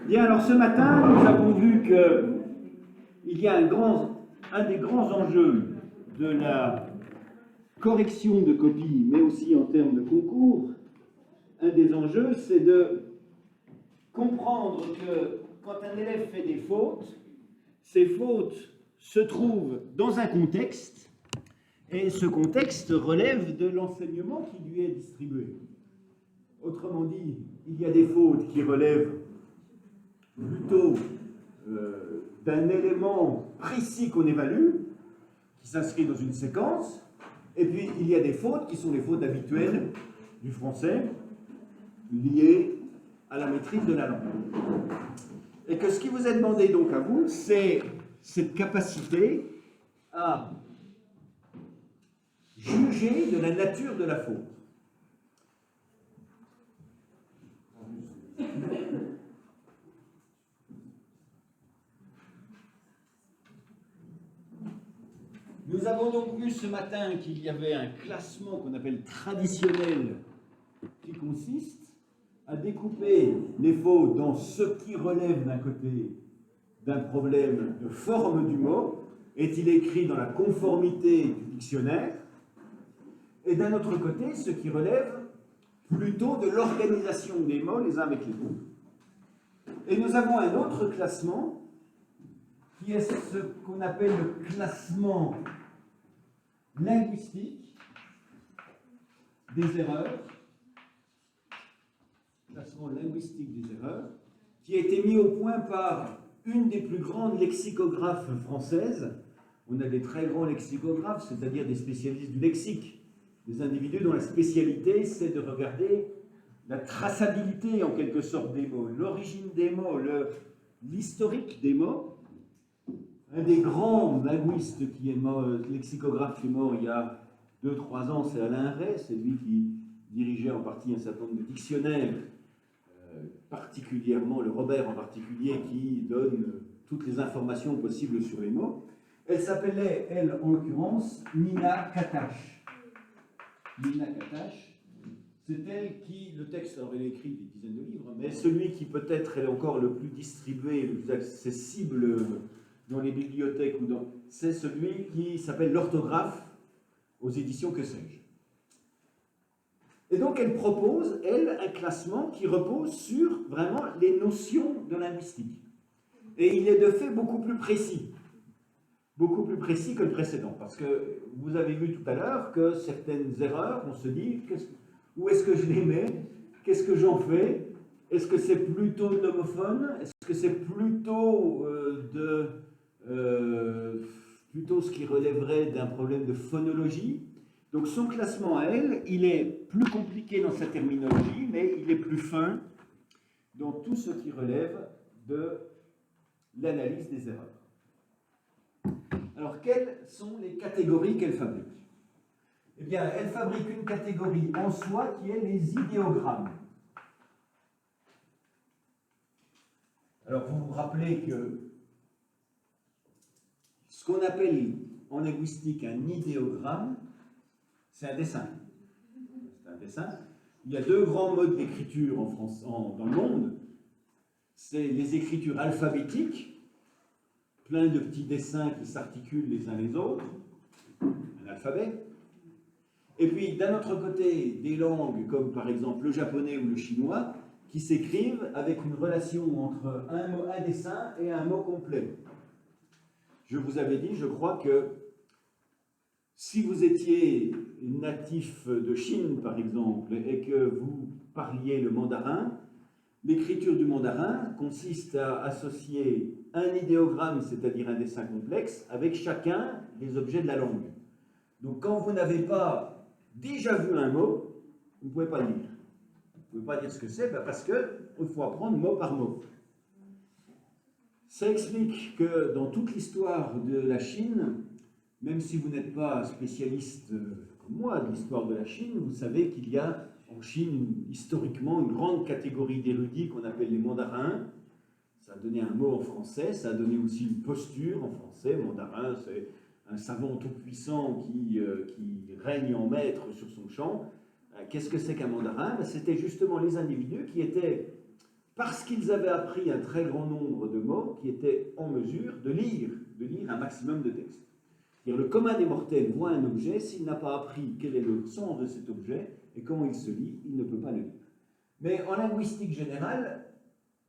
Bien, alors ce matin, nous avons vu qu'il y a un des grands enjeux de la correction de copies, mais aussi en termes de concours. Un des enjeux, c'est de comprendre que quand un élève fait des fautes, ces fautes se trouvent dans un contexte, et ce contexte relève de l'enseignement qui lui est distribué. Autrement dit, il y a des fautes qui relèvent plutôt d'un élément précis qu'on évalue, qui s'inscrit dans une séquence, et puis il y a des fautes qui sont les fautes habituelles du français, liées à la maîtrise de la langue. Et que ce qui vous est demandé donc à vous, c'est cette capacité à juger de la nature de la faute. Nous avons donc vu ce matin qu'il y avait un classement qu'on appelle traditionnel qui consiste à découper les fautes dans ce qui relève d'un côté d'un problème de forme du mot, est-il écrit dans la conformité du dictionnaire, et d'un autre côté ce qui relève plutôt de l'organisation des mots les uns avec les autres. Et nous avons un autre classement qui est ce qu'on appelle le classement linguistique des erreurs, classement linguistique des erreurs, qui a été mis au point par une des plus grandes lexicographes françaises. On a des très grands lexicographes, c'est-à-dire des spécialistes du lexique, des individus dont la spécialité c'est de regarder la traçabilité en quelque sorte des mots, l'origine des mots, l'historique des mots. Un des grands linguistes qui est mort, lexicographe qui est mort il y a 2-3 ans, c'est Alain Ray, c'est lui qui dirigeait en partie un certain nombre de dictionnaires, particulièrement le Robert en particulier, qui donne toutes les informations possibles sur les mots. Elle s'appelait, elle en l'occurrence, Nina Katash. Nina Katash, c'est elle qui, le texte, alors elle a écrit des dizaines de livres, mais celui qui peut-être est encore le plus distribué, le plus accessible dans les bibliothèques, c'est celui qui s'appelle l'orthographe aux éditions Que sais-je. Et donc elle propose, elle, un classement qui repose sur vraiment les notions de linguistique. Et il est de fait beaucoup plus précis que le précédent, parce que vous avez vu tout à l'heure que certaines erreurs, on se dit, où est-ce que je les mets? Qu'est-ce que j'en fais? Est-ce que c'est plutôt de l'homophone? Est-ce que c'est plutôt plutôt ce qui relèverait d'un problème de phonologie? Donc son classement à elle, il est plus compliqué dans sa terminologie, mais il est plus fin dans tout ce qui relève de l'analyse des erreurs. Alors, quelles sont les catégories qu'elle fabrique? Eh bien, elle fabrique une catégorie en soi qui est les idéogrammes. Alors, vous vous rappelez que ce qu'on appelle en linguistique un idéogramme, c'est un dessin. C'est un dessin. Il y a deux grands modes d'écriture dans le monde. C'est les écritures alphabétiques, plein de petits dessins qui s'articulent les uns les autres, un alphabet. Et puis, d'un autre côté, des langues comme par exemple le japonais ou le chinois, qui s'écrivent avec une relation entre un dessin et un mot complet. Je vous avais dit, je crois que si vous étiez natif de Chine, par exemple, et que vous parliez le mandarin, l'écriture du mandarin consiste à associer un idéogramme, c'est-à-dire un dessin complexe, avec chacun des objets de la langue. Donc quand vous n'avez pas déjà vu un mot, vous ne pouvez pas le lire. Vous ne pouvez pas dire ce que c'est, parce qu'il faut apprendre mot par mot. Ça explique que dans toute l'histoire de la Chine, même si vous n'êtes pas spécialiste comme moi de l'histoire de la Chine, vous savez qu'il y a en Chine historiquement une grande catégorie d'érudits qu'on appelle les mandarins. Ça a donné un mot en français, ça a donné aussi une posture en français. Mandarin, c'est un savant tout-puissant qui règne en maître sur son champ. Qu'est-ce que c'est qu'un mandarin? C'était justement les individus qui étaient parce qu'ils avaient appris un très grand nombre de mots qui étaient en mesure de lire un maximum de textes. C'est-à-dire, le commun des mortels voit un objet, s'il n'a pas appris quel est le sens de cet objet et comment il se lit, il ne peut pas le lire. Mais en linguistique générale,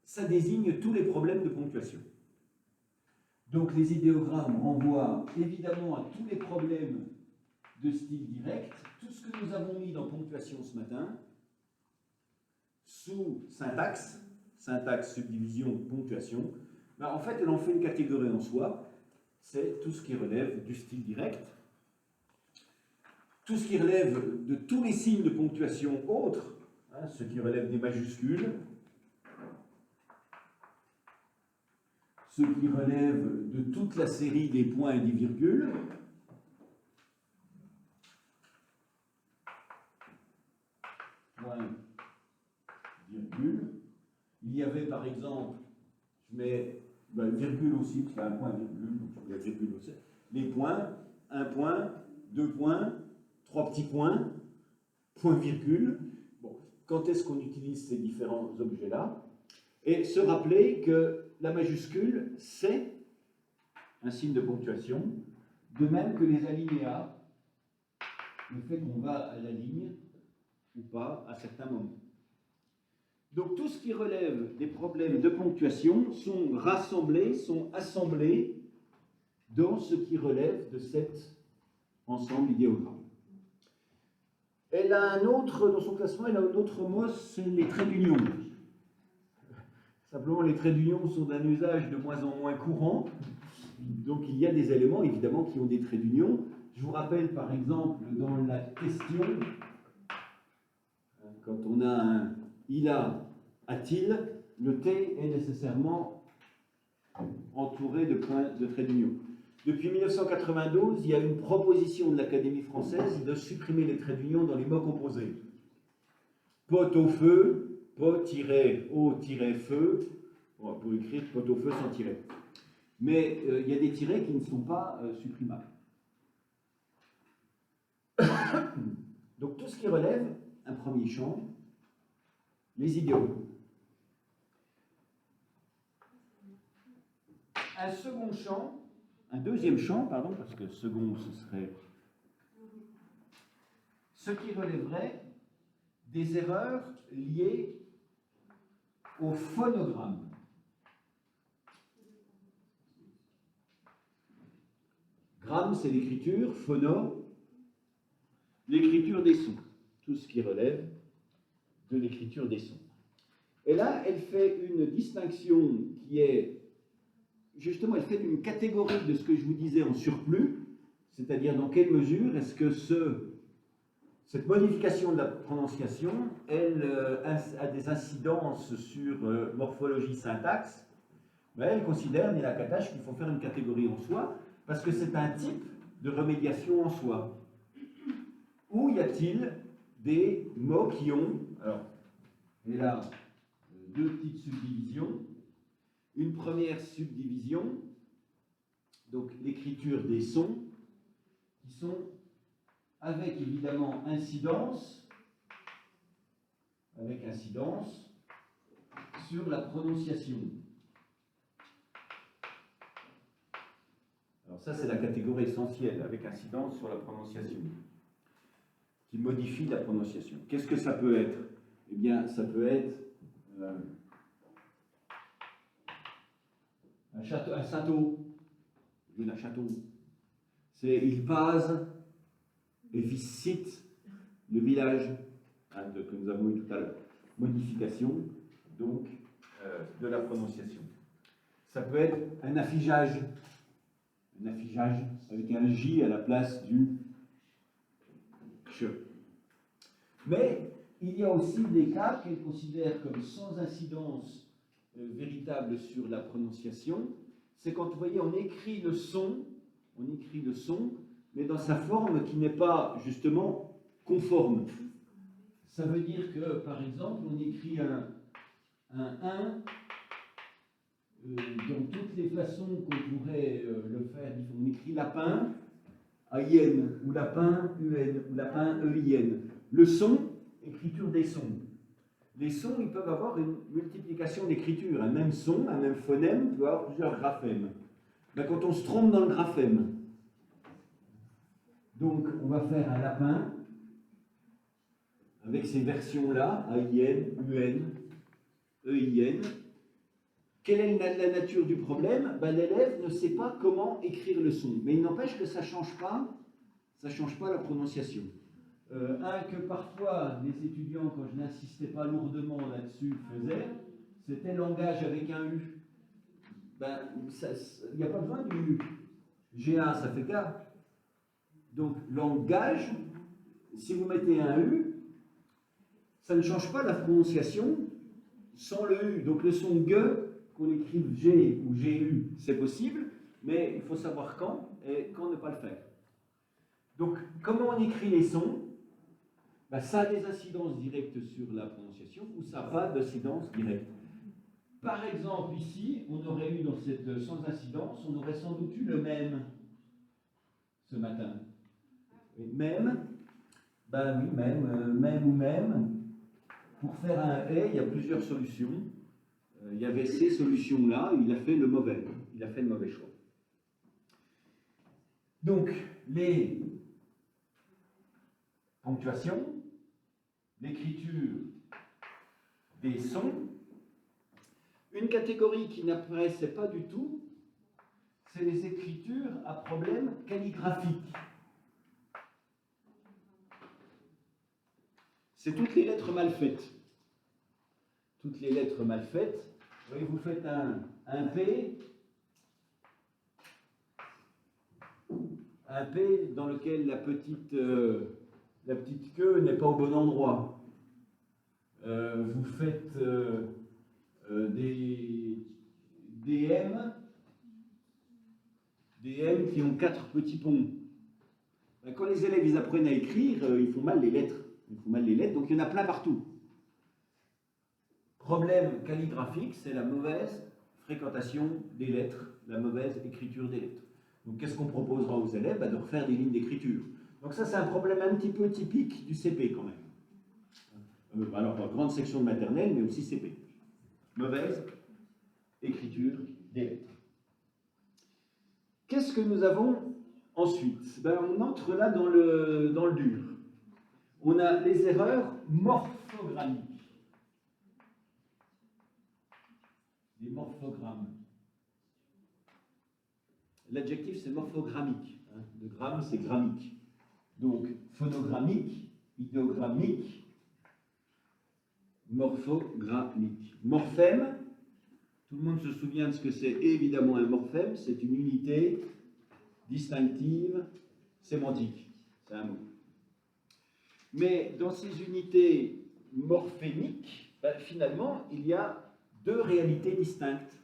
ça désigne tous les problèmes de ponctuation. Donc les idéogrammes renvoient évidemment à tous les problèmes de style direct, tout ce que nous avons mis dans ponctuation ce matin, sous syntaxe, subdivision, ponctuation, ben en fait, elle en fait une catégorie en soi, c'est tout ce qui relève du style direct, tout ce qui relève de tous les signes de ponctuation autres, hein, ce qui relève des majuscules, ce qui relève de toute la série des points et des virgules, point, virgule. Il y avait par exemple, je mets virgule aussi, parce qu'il y a un point virgule, donc il y a virgule aussi. Les points, un point, deux points, trois petits points, point virgule. Bon, quand est-ce qu'on utilise ces différents objets-là? Et se rappeler que la majuscule, c'est un signe de ponctuation, de même que les alinéas, le fait qu'on va à la ligne ou pas à certains moments. Donc tout ce qui relève des problèmes de ponctuation sont rassemblés, sont assemblés dans ce qui relève de cet ensemble idéogramme. Elle a un autre, dans son classement, elle a un autre mot, c'est les traits d'union. Simplement, les traits d'union sont d'un usage de moins en moins courant. Donc il y a des éléments, évidemment, qui ont des traits d'union. Je vous rappelle, par exemple, dans la question, quand on a un « il a », « a-t-il », le T est nécessairement entouré de points de traits d'union. Depuis 1992, il y a une proposition de l'Académie française de supprimer les traits d'union dans les mots composés. Pot au feu, pot-au-feu, pour écrire pot au feu sans tiret. Mais il y a des tirets qui ne sont pas supprimables. Donc tout ce qui relève, un premier champ, les idiomes. Un second champ, un deuxième champ, pardon, parce que second ce serait ce qui relèverait des erreurs liées au phonogramme. Gramme, c'est l'écriture, phono, l'écriture des sons, tout ce qui relève de l'écriture des sons. Et là, elle fait une distinction qui est, justement, elle fait une catégorie de ce que je vous disais en surplus, c'est-à-dire dans quelle mesure est-ce que cette modification de la prononciation, elle a des incidences sur morphologie, syntaxe. Ben, elle considère, Néla Katash, qu'il faut faire une catégorie en soi, parce que c'est un type de remédiation en soi. Où y a-t-il des mots qui ont, alors, et là, deux petites subdivisions. Une première subdivision, donc l'écriture des sons, qui sont avec évidemment incidence, sur la prononciation. Alors ça, c'est la catégorie essentielle, avec incidence sur la prononciation, qui modifie la prononciation. Qu'est-ce que ça peut être? Eh bien, ça peut être un château, un château. C'est il passe et visite le village que nous avons eu tout à l'heure. Modification, donc, de la prononciation. Ça peut être un affichage avec un J à la place du che. Mais il y a aussi des cas qu'elle considère comme sans incidence véritable sur la prononciation. C'est quand, vous voyez, on écrit le son, mais dans sa forme qui n'est pas justement conforme. Ça veut dire que, par exemple, on écrit un 1 dans toutes les façons qu'on pourrait le faire. On écrit lapin, AIN, ou lapin, UN, ou lapin, EIN. Le son, écriture des sons. Les sons, ils peuvent avoir une multiplication d'écriture. Un même son, un même phonème peut avoir plusieurs graphèmes. Ben, quand on se trompe dans le graphème, donc on va faire un lapin avec ces versions-là, A-I-N, U-N, E-I-N. Quelle est la nature du problème? Ben, l'élève ne sait pas comment écrire le son. Mais il n'empêche que ça ne change pas la prononciation. Un que parfois les étudiants, quand je n'insistais pas lourdement là-dessus, faisaient, c'était langage avec un U. Ben, il n'y a pas besoin du U. G1, ça fait K. Donc, langage, si vous mettez un U, ça ne change pas la prononciation sans le U. Donc, le son G, qu'on écrive G ou GU, c'est possible, mais il faut savoir quand et quand ne pas le faire. Donc, comment on écrit les sons? Ben, ça a des incidences directes sur la prononciation ou ça n'a pas d'incidence directe. Par exemple, ici, on aurait eu dans cette sans incidence, on aurait sans doute eu le même ce matin. Même, ben oui, même ou même. Pour faire un et, il y a plusieurs solutions. Il y avait ces solutions-là, il a fait le mauvais choix. Donc, les ponctuations, l'écriture des sons. Une catégorie qui n'apparaissait pas du tout, c'est les écritures à problème calligraphique. C'est toutes les lettres mal faites. Toutes les lettres mal faites. Vous voyez, vous faites un P dans lequel la petite queue n'est pas au bon endroit. Vous faites des M qui ont 4 petits ponts. Quand les élèves ils apprennent à écrire, ils font mal les lettres. Donc il y en a plein partout. Problème calligraphique, c'est la mauvaise fréquentation des lettres, la mauvaise écriture des lettres. Donc qu'est-ce qu'on proposera aux élèves? De refaire des lignes d'écriture. Donc ça, c'est un problème un petit peu typique du CP quand même. Alors, grande section de maternelle, mais aussi CP. Mauvaise écriture des lettres. Qu'est-ce que nous avons ensuite? On entre là dans le dur. On a les erreurs morphogrammiques. Les morphogrammes. L'adjectif, c'est morphogrammique. Le gramme, c'est grammique. Donc, phonogrammique, idéogrammique, morphogrammique. Morphème, tout le monde se souvient de ce que c'est évidemment un morphème, c'est une unité distinctive sémantique. C'est un mot. Mais dans ces unités morphémiques, finalement, il y a deux réalités distinctes.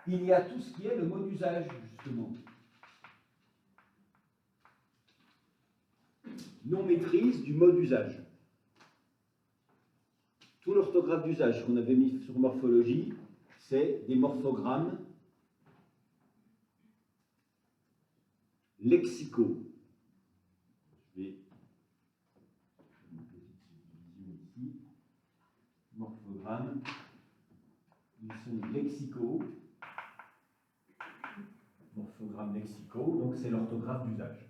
Il y a tout ce qui est le mot d'usage, justement. Non-maîtrise du mot d'usage. Tout l'orthographe d'usage qu'on avait mis sur morphologie, c'est des morphogrammes lexicaux. Je vais une petite subdivision ici. Morphogrammes, ils sont lexicaux. Morphogrammes lexicaux, donc c'est l'orthographe d'usage.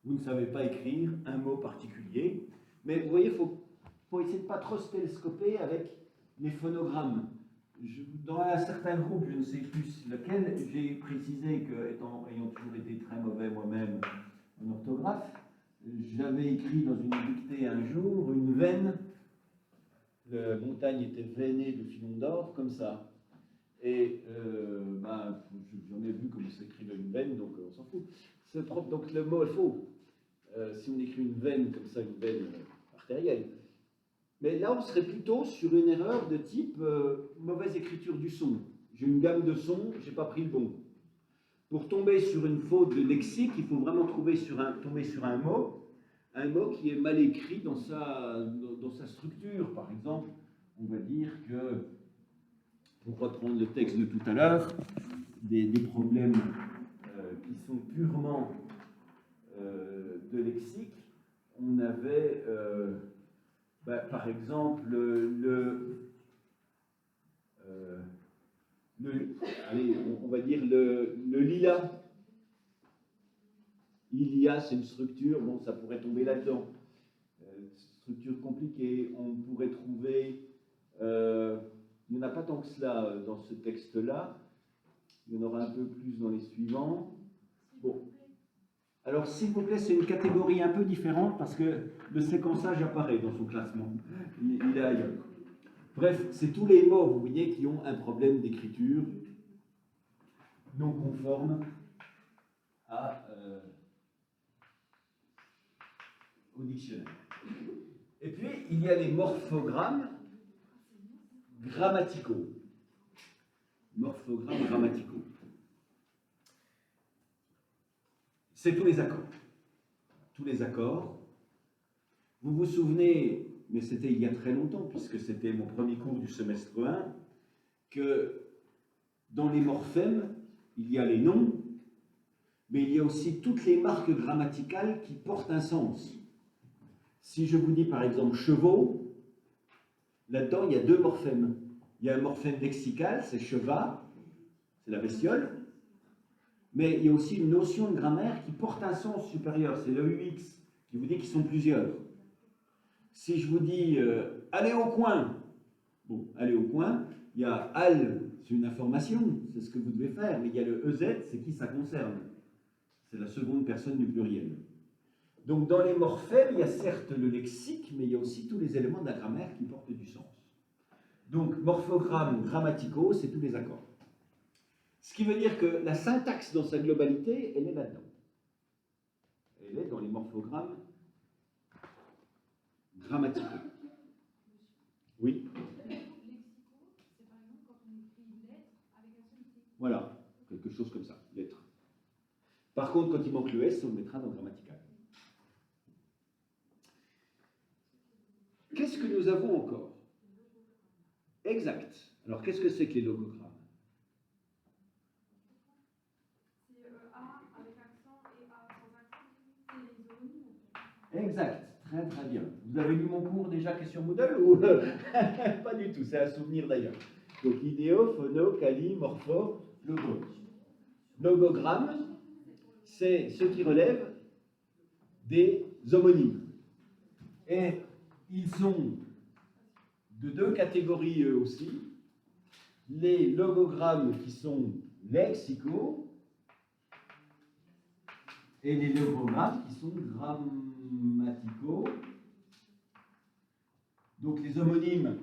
Vous ne savez pas écrire un mot particulier, mais vous voyez, il faut essayer de ne pas trop se télescoper avec les phonogrammes. Dans un certain groupe, je ne sais plus lequel, j'ai précisé que, ayant toujours été très mauvais moi-même en orthographe, j'avais écrit dans une dictée un jour une veine, la montagne était veinée de filons d'or, comme ça. Et j'en ai vu comment s'écrivait une veine, donc on s'en fout. Donc le mot est faux. Si on écrit une veine comme ça, une veine artérielle. Mais là, on serait plutôt sur une erreur de type mauvaise écriture du son. J'ai une gamme de sons, je n'ai pas pris le bon. Pour tomber sur une faute de lexique, il faut vraiment tomber sur un mot qui est mal écrit dans sa structure. Par exemple, on va dire que, pour reprendre le texte de tout à l'heure, des problèmes qui sont purement de lexique, on avait Par exemple, allez, on va dire le lilas. Ilia, c'est une structure, bon, ça pourrait tomber là-dedans. Structure compliquée, on pourrait trouver, il n'y en a pas tant que cela dans ce texte-là, il y en aura un peu plus dans les suivants. Bon. Alors, s'il vous plaît, c'est une catégorie un peu différente parce que le séquençage apparaît dans son classement. Il est ailleurs. Bref, c'est tous les mots, vous voyez, qui ont un problème d'écriture non conforme au dictionnaire. Et puis, il y a les morphogrammes grammaticaux. Morphogrammes grammaticaux. C'est tous les accords. Tous les accords. Vous vous souvenez, mais c'était il y a très longtemps, puisque c'était mon premier cours du semestre 1, que dans les morphèmes, il y a les noms, mais il y a aussi toutes les marques grammaticales qui portent un sens. Si je vous dis par exemple chevaux, là-dedans il y a deux morphèmes. Il y a un morphème lexical, c'est cheval, c'est la bestiole, mais il y a aussi une notion de grammaire qui porte un sens supérieur, c'est le UX, qui vous dit qu'ils sont plusieurs. Si je vous dis allez au coin, bon, allez au coin, il y a al, c'est une information, c'est ce que vous devez faire, mais il y a le EZ, c'est qui ça concerne? C'est la seconde personne du pluriel. Donc dans les morphèmes, il y a certes le lexique, mais il y a aussi tous les éléments de la grammaire qui portent du sens. Donc morphogrammes grammaticaux, c'est tous les accords. Ce qui veut dire que la syntaxe dans sa globalité, elle est là-dedans. Elle est dans les morphogrammes grammaticaux. Oui. Voilà, quelque chose comme ça, lettre. Par contre, quand il manque le S, on le mettra dans grammatical. Qu'est-ce que nous avons encore? Exact. Alors, qu'est-ce que c'est que les logogrammes? C'est A avec accent et A sans accent. C'est les homonymes. Exact. Très très bien. Vous avez lu mon cours déjà question Moodle ou pas du tout? C'est un souvenir d'ailleurs. Donc idéo, phono, quali, morpho, logo. Logogramme, c'est ce qui relève des homonymes. Et ils sont de deux catégories eux aussi. Les logogrammes qui sont lexicaux et les logogrammes qui sont grammaticaux. Donc les homonymes,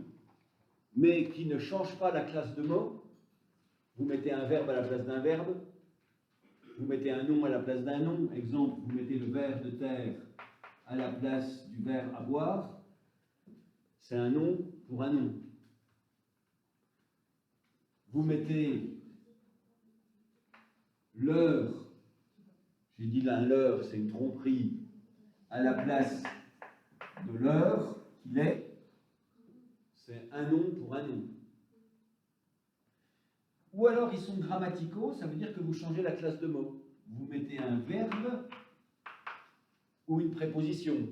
mais qui ne changent pas la classe de mots. Vous mettez un verbe à la place d'un verbe, vous mettez un nom à la place d'un nom. Exemple, vous mettez le ver de terre à la place du verbe à boire. C'est un nom pour un nom. Vous mettez l'heure, j'ai dit là l'heure, c'est une tromperie, à la place de l'heure qu'il est, c'est un nom pour un nom. Ou alors ils sont grammaticaux, ça veut dire que vous changez la classe de mots. Vous mettez un verbe ou une préposition.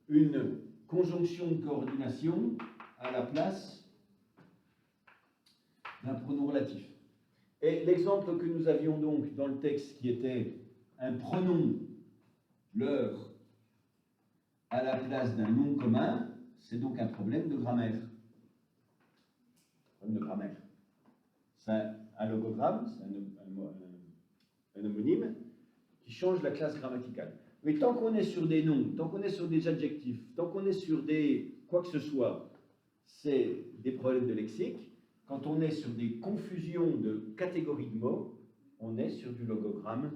Une conjonction de coordination à la place d'un pronom relatif. Et l'exemple que nous avions donc dans le texte qui était un pronom, l'heure, à la place d'un nom commun, c'est donc un problème de grammaire. Problème de grammaire. C'est un logogramme, c'est un homonyme qui change la classe grammaticale. Mais tant qu'on est sur des noms, tant qu'on est sur des adjectifs, tant qu'on est sur des quoi que ce soit, c'est des problèmes de lexique. Quand on est sur des confusions de catégories de mots, on est sur du logogramme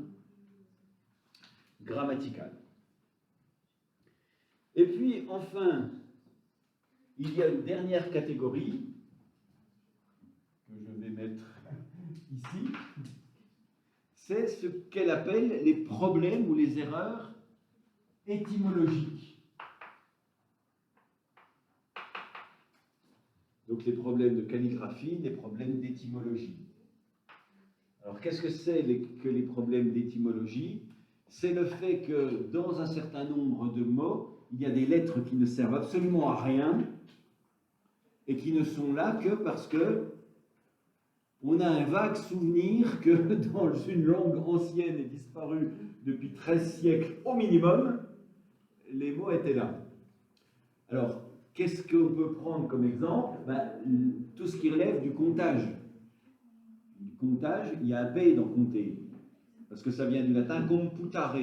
grammatical. Et puis, enfin, il y a une dernière catégorie que je vais mettre ici. C'est ce qu'elle appelle les problèmes ou les erreurs étymologiques. Donc les problèmes de calligraphie, les problèmes d'étymologie. Alors qu'est-ce que c'est que les problèmes d'étymologie? c'est le fait que dans un certain nombre de mots, il y a des lettres qui ne servent absolument à rien et qui ne sont là que parce que on a un vague souvenir que dans une langue ancienne et disparue depuis 13 siècles au minimum, les mots étaient là. Alors, qu'est-ce qu'on peut prendre comme exemple? Tout ce qui relève du comptage. Du comptage, il y a un P dans compter, parce que ça vient du latin computare.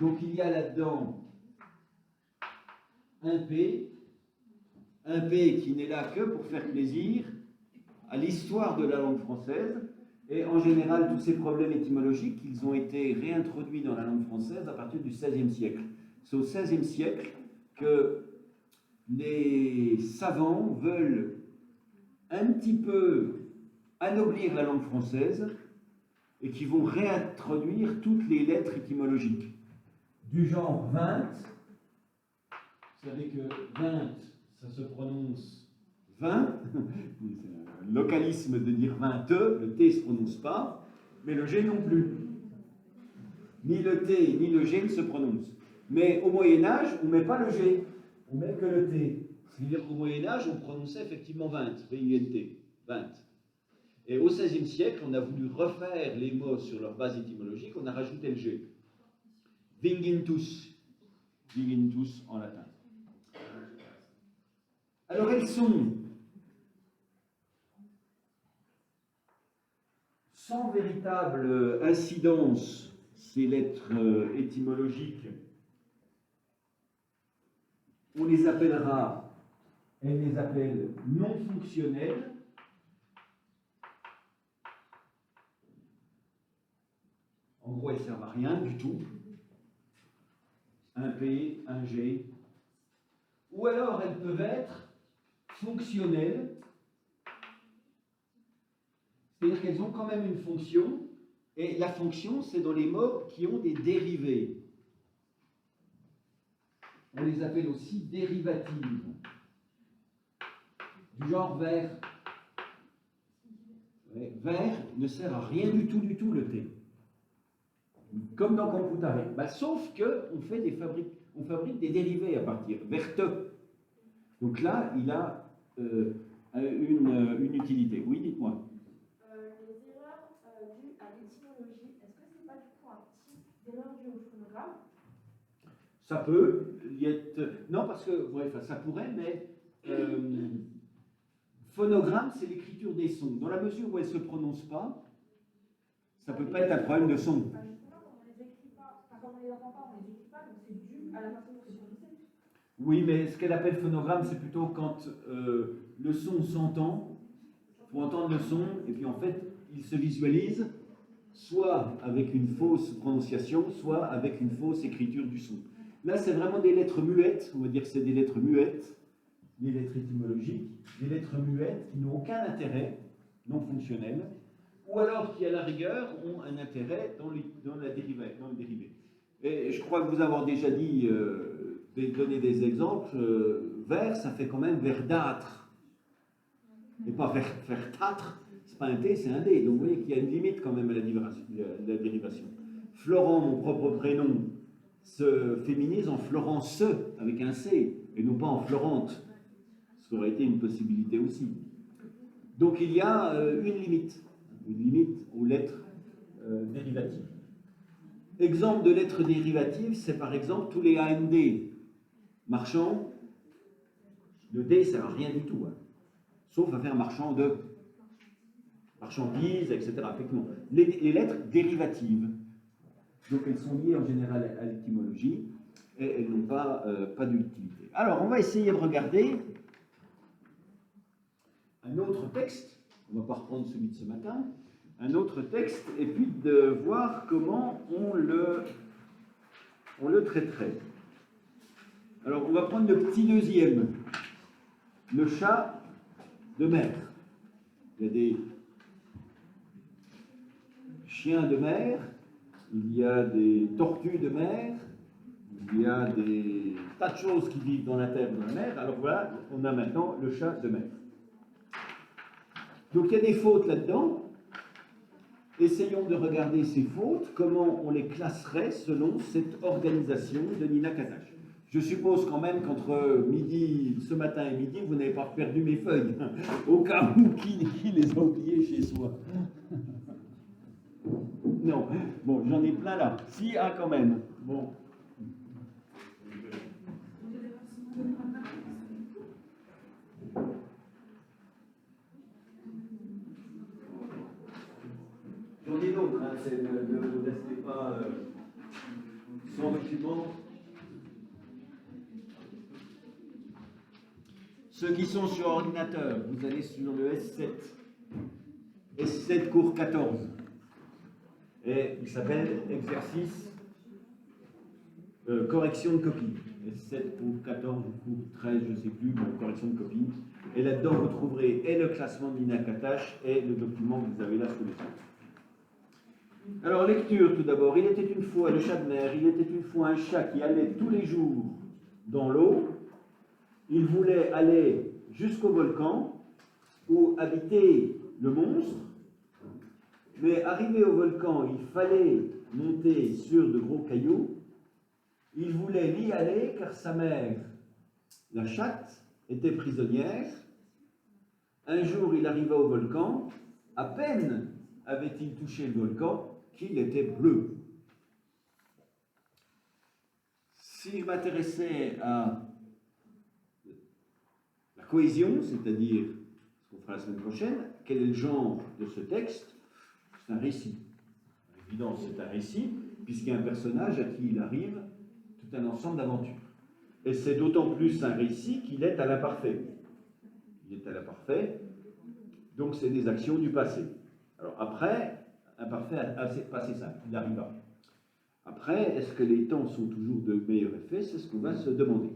Donc il y a là-dedans un P qui n'est là que pour faire plaisir à l'histoire de la langue française, et en général, tous ces problèmes étymologiques, ils ont été réintroduits dans la langue française à partir du XVIe siècle. C'est au XVIe siècle que les savants veulent un petit peu anoblir la langue française et qui vont réintroduire toutes les lettres étymologiques. Du genre 20, vous savez que 20, ça se prononce 20, c'est un localisme de dire 20, le T ne se prononce pas, mais le G non plus. Ni le T ni le G ne se prononcent. Mais au Moyen-Âge, on ne met pas le G, on met que le T. C'est-à-dire qu'au Moyen-Âge, on prononçait effectivement 20, V-I-N-T, 20. Et au XVIe siècle, on a voulu refaire les mots sur leur base étymologique, on a rajouté le G. Vingintus en latin. Alors elles sont sans véritable incidence, ces lettres étymologiques. On les appellera, elle les appelle non fonctionnelles. En gros, elles ne servent à rien du tout. Un P, un G. Ou alors, elles peuvent être fonctionnelles. C'est-à-dire qu'elles ont quand même une fonction. Et la fonction, c'est dans les mots qui ont des dérivés. On les appelle aussi dérivatives. Du genre vers. Ouais, vers ne sert à rien du tout, le T. Comme dans computare. Sauf qu'on fabrique des dérivés à partir. Verte. Donc là, il a une utilité. Oui, dites-moi. Les erreurs dues à l'étymologie, est-ce que c'est pas du coup un type d'erreur due au phonogramme? Ça peut y être. Non, parce que ça pourrait, mais phonogramme, c'est l'écriture des sons. Dans la mesure où elle ne se prononce pas, ça ne peut pas être un problème de son. Quand on les entend pas, on les écrit pas, donc c'est dû à la façon dont c'est prononcé. Oui, mais ce qu'elle appelle phonogramme, c'est plutôt quand le son s'entend, il faut entendre le son, et puis en fait, il se visualise soit avec une fausse prononciation, soit avec une fausse écriture du son. Là, c'est vraiment des lettres muettes, on va dire que c'est des lettres muettes, des lettres étymologiques, des lettres muettes qui n'ont aucun intérêt, non fonctionnel, ou alors qui, à la rigueur, ont un intérêt dans le dérivé. Et je crois que vous avoir déjà dit, donner des exemples, vert, ça fait quand même verdâtre, et pas vertâtre, c'est pas un T, c'est un D, donc vous voyez qu'il y a une limite quand même à la dérivation. Florent, mon propre prénom, se féminise en Florence, avec un C, et non pas en Florente, ce qui aurait été une possibilité aussi. Donc il y a une limite aux lettres dérivatives. Exemple de lettres dérivatives, c'est par exemple tous les AND. Marchand, le D ne sert à rien du tout, sauf à faire marchand de marchandises, etc. Effectivement. Les lettres dérivatives, donc elles sont liées en général à l'étymologie, et elles n'ont pas d'utilité. Alors, on va essayer de regarder un autre texte, on ne va pas reprendre celui de ce matin, un autre texte, et puis de voir comment on le traiterait. Alors, on va prendre le petit deuxième, le chat de mer. Il y a des chiens de mer, il y a des tortues de mer, il y a des tas de choses qui vivent dans la terre et dans la mer. Alors voilà, on a maintenant le chat de mer. Donc il y a des fautes là-dedans. Essayons de regarder ces fautes, comment on les classerait selon cette organisation de Nina Katash. Je suppose quand même qu'entre midi, ce matin et midi, vous n'avez pas perdu mes feuilles, au cas où qui les a oubliées chez soi. Non, bon, j'en ai plein là. Si, ah, quand même. Bon. J'en ai d'autres, hein, ne restez pas sans document. Ceux qui sont sur ordinateur, vous allez sur le S7. S7 cours 14. Et il s'appelle exercice correction de copie. S7 cours 14 ou cours 13, je ne sais plus, bon, correction de copie. Et là-dedans, vous trouverez et le classement de Nina Katash et le document que vous avez là sous les yeux. Alors, lecture tout d'abord. Il était une fois, le chat de mer, il était une fois un chat qui allait tous les jours dans l'eau. Il voulait aller jusqu'au volcan où habitait le monstre, mais arrivé au volcan, il fallait monter sur de gros cailloux. Il voulait y aller car sa mère, la chatte, était prisonnière. Un jour, il arriva au volcan. À peine avait-il touché le volcan qu'il était bleu. Si je m'intéressais à la cohésion, c'est-à-dire ce qu'on fera la semaine prochaine, quel est le genre de ce texte? C'est un récit. À l'évidence, c'est un récit, puisqu'il y a un personnage à qui il arrive tout un ensemble d'aventures. Et c'est d'autant plus un récit qu'il est à l'imparfait. Il est à l'imparfait, donc c'est des actions du passé. Alors après, imparfait, passé simple, il arriva. Après, est-ce que les temps sont toujours de meilleur effet? C'est ce qu'on va se demander.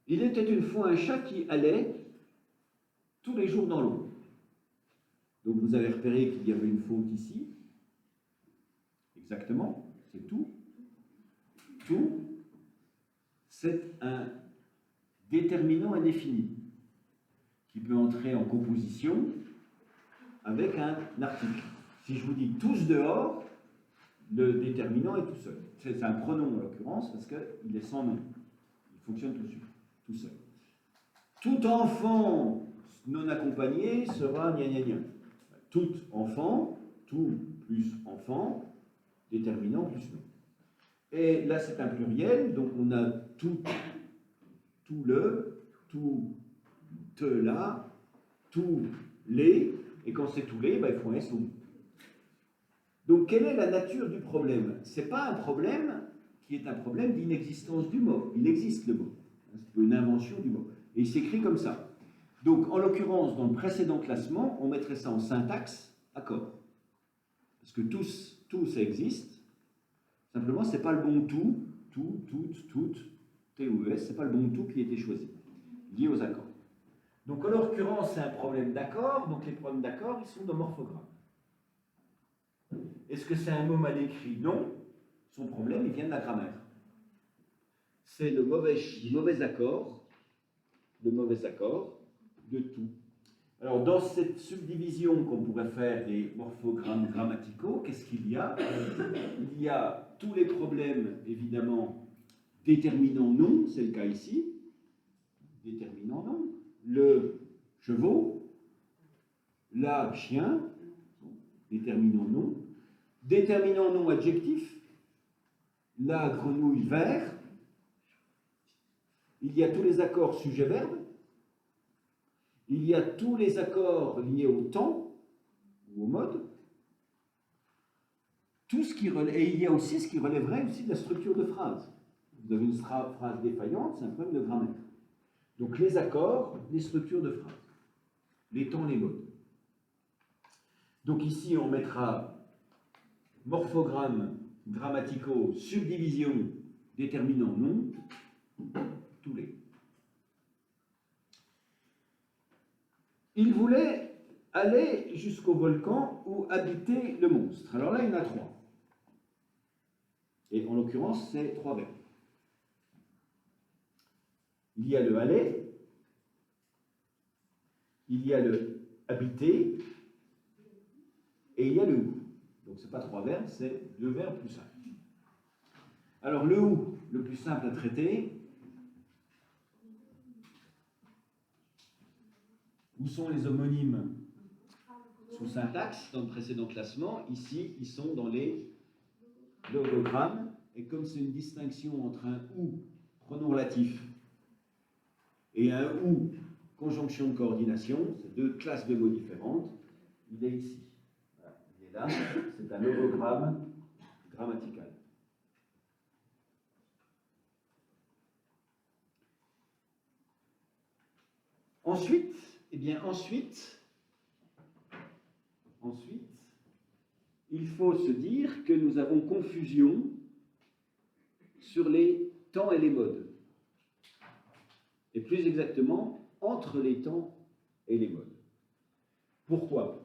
Il était une fois un chat qui allait tous les jours dans l'eau. Donc vous avez repéré qu'il y avait une faute ici. Exactement, c'est tout. Tout, c'est un déterminant indéfini qui peut entrer en composition avec un article. Si je vous dis tous dehors, le déterminant est tout seul. C'est un pronom en l'occurrence parce qu'il est sans nom. Il fonctionne tout seul. Tout enfant non accompagné sera gna gna gna. Tout enfant, tout plus enfant, déterminant plus nom. Et là c'est un pluriel, donc on a tout le, tout te là, tous les, et quand c'est tous les, ben, il faut un SO. Donc quelle est la nature du problème? Ce n'est pas un problème qui est un problème d'inexistence du mot. Il existe le mot. C'est une invention du mot. Et il s'écrit comme ça. Donc en l'occurrence, dans le précédent classement, on mettrait ça en syntaxe accord. Parce que tous, ça existe. Simplement, ce n'est pas le bon tout, toutes, T-O-U-S, ce n'est pas le bon tout qui a été choisi, lié aux accords. Donc en l'occurrence, c'est un problème d'accord, donc les problèmes d'accord, ils sont de morphogramme. Est-ce que c'est un mot mal écrit? Non. Son problème, il vient de la grammaire. C'est le mauvais accord de tout. Alors, dans cette subdivision qu'on pourrait faire des morphogrammes grammaticaux, qu'est-ce qu'il y a? Il y a tous les problèmes, évidemment, déterminant non, c'est le cas ici, déterminant non, le chevaux, la chien, déterminant non, déterminant non adjectif, la grenouille vert, il y a tous les accords sujet-verbe, il y a tous les accords liés au temps ou au mode, tout ce qui et il y a aussi ce qui relèverait aussi de la structure de phrase. Vous avez une phrase défaillante, c'est un problème de grammaire. Donc les accords, les structures de phrase, les temps, les modes. Donc ici on mettra morphogrammes grammaticaux, subdivision, déterminant non, tous les. Il voulait aller jusqu'au volcan où habitait le monstre. Alors là, il y en a 3. Et en l'occurrence, c'est 3 verbes. Il y a le aller, il y a le habiter, et il y a le ou. Donc ce n'est pas 3 verbes, c'est 2 verbes plus 1. Alors le ou, le plus simple à traiter, où sont les homonymes sous syntaxe dans le précédent classement? Ici, ils sont dans les logogrammes, et comme c'est une distinction entre un ou pronom relatif et un ou conjonction de coordination, c'est 2 classes de mots différentes, il est ici. Voilà, il est là, c'est un logogramme grammatical. Ensuite, il faut se dire que nous avons confusion sur les temps et les modes. Et plus exactement, entre les temps et les modes. Pourquoi?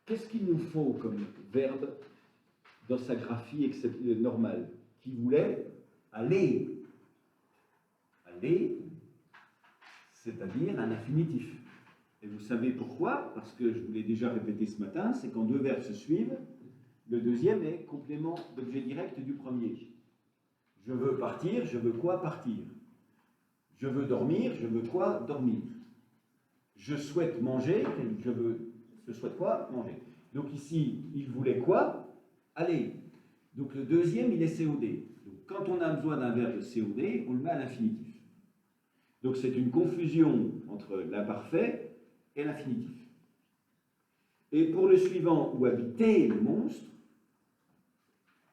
Qu'est-ce qu'il nous faut comme verbe dans sa graphie normale qui voulait aller? Aller, c'est-à-dire un infinitif. Et vous savez pourquoi? Parce que je vous l'ai déjà répété ce matin, c'est quand 2 verbes se suivent, le deuxième est complément d'objet direct du premier. Je veux partir, je veux quoi? Partir. Je veux dormir, je veux quoi? Dormir. Je souhaite manger, je souhaite quoi? Manger. Donc ici, il voulait quoi? Aller. Donc le deuxième, il est COD. Donc quand on a besoin d'un verbe COD, on le met à l'infinitif. Donc c'est une confusion entre l'imparfait et l'infinitif. Et pour le suivant, où habiter le monstre,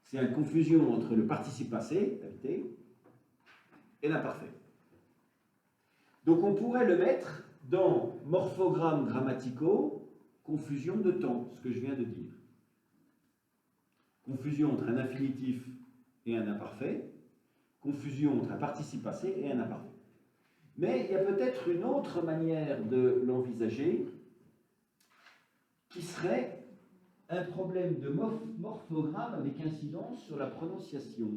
c'est une confusion entre le participe passé, habiter, et l'imparfait. Donc on pourrait le mettre dans morphogrammes grammaticaux, confusion de temps, ce que je viens de dire. Confusion entre un infinitif et un imparfait, confusion entre un participe passé et un imparfait. Mais il y a peut-être une autre manière de l'envisager qui serait un problème de morphogramme avec incidence sur la prononciation.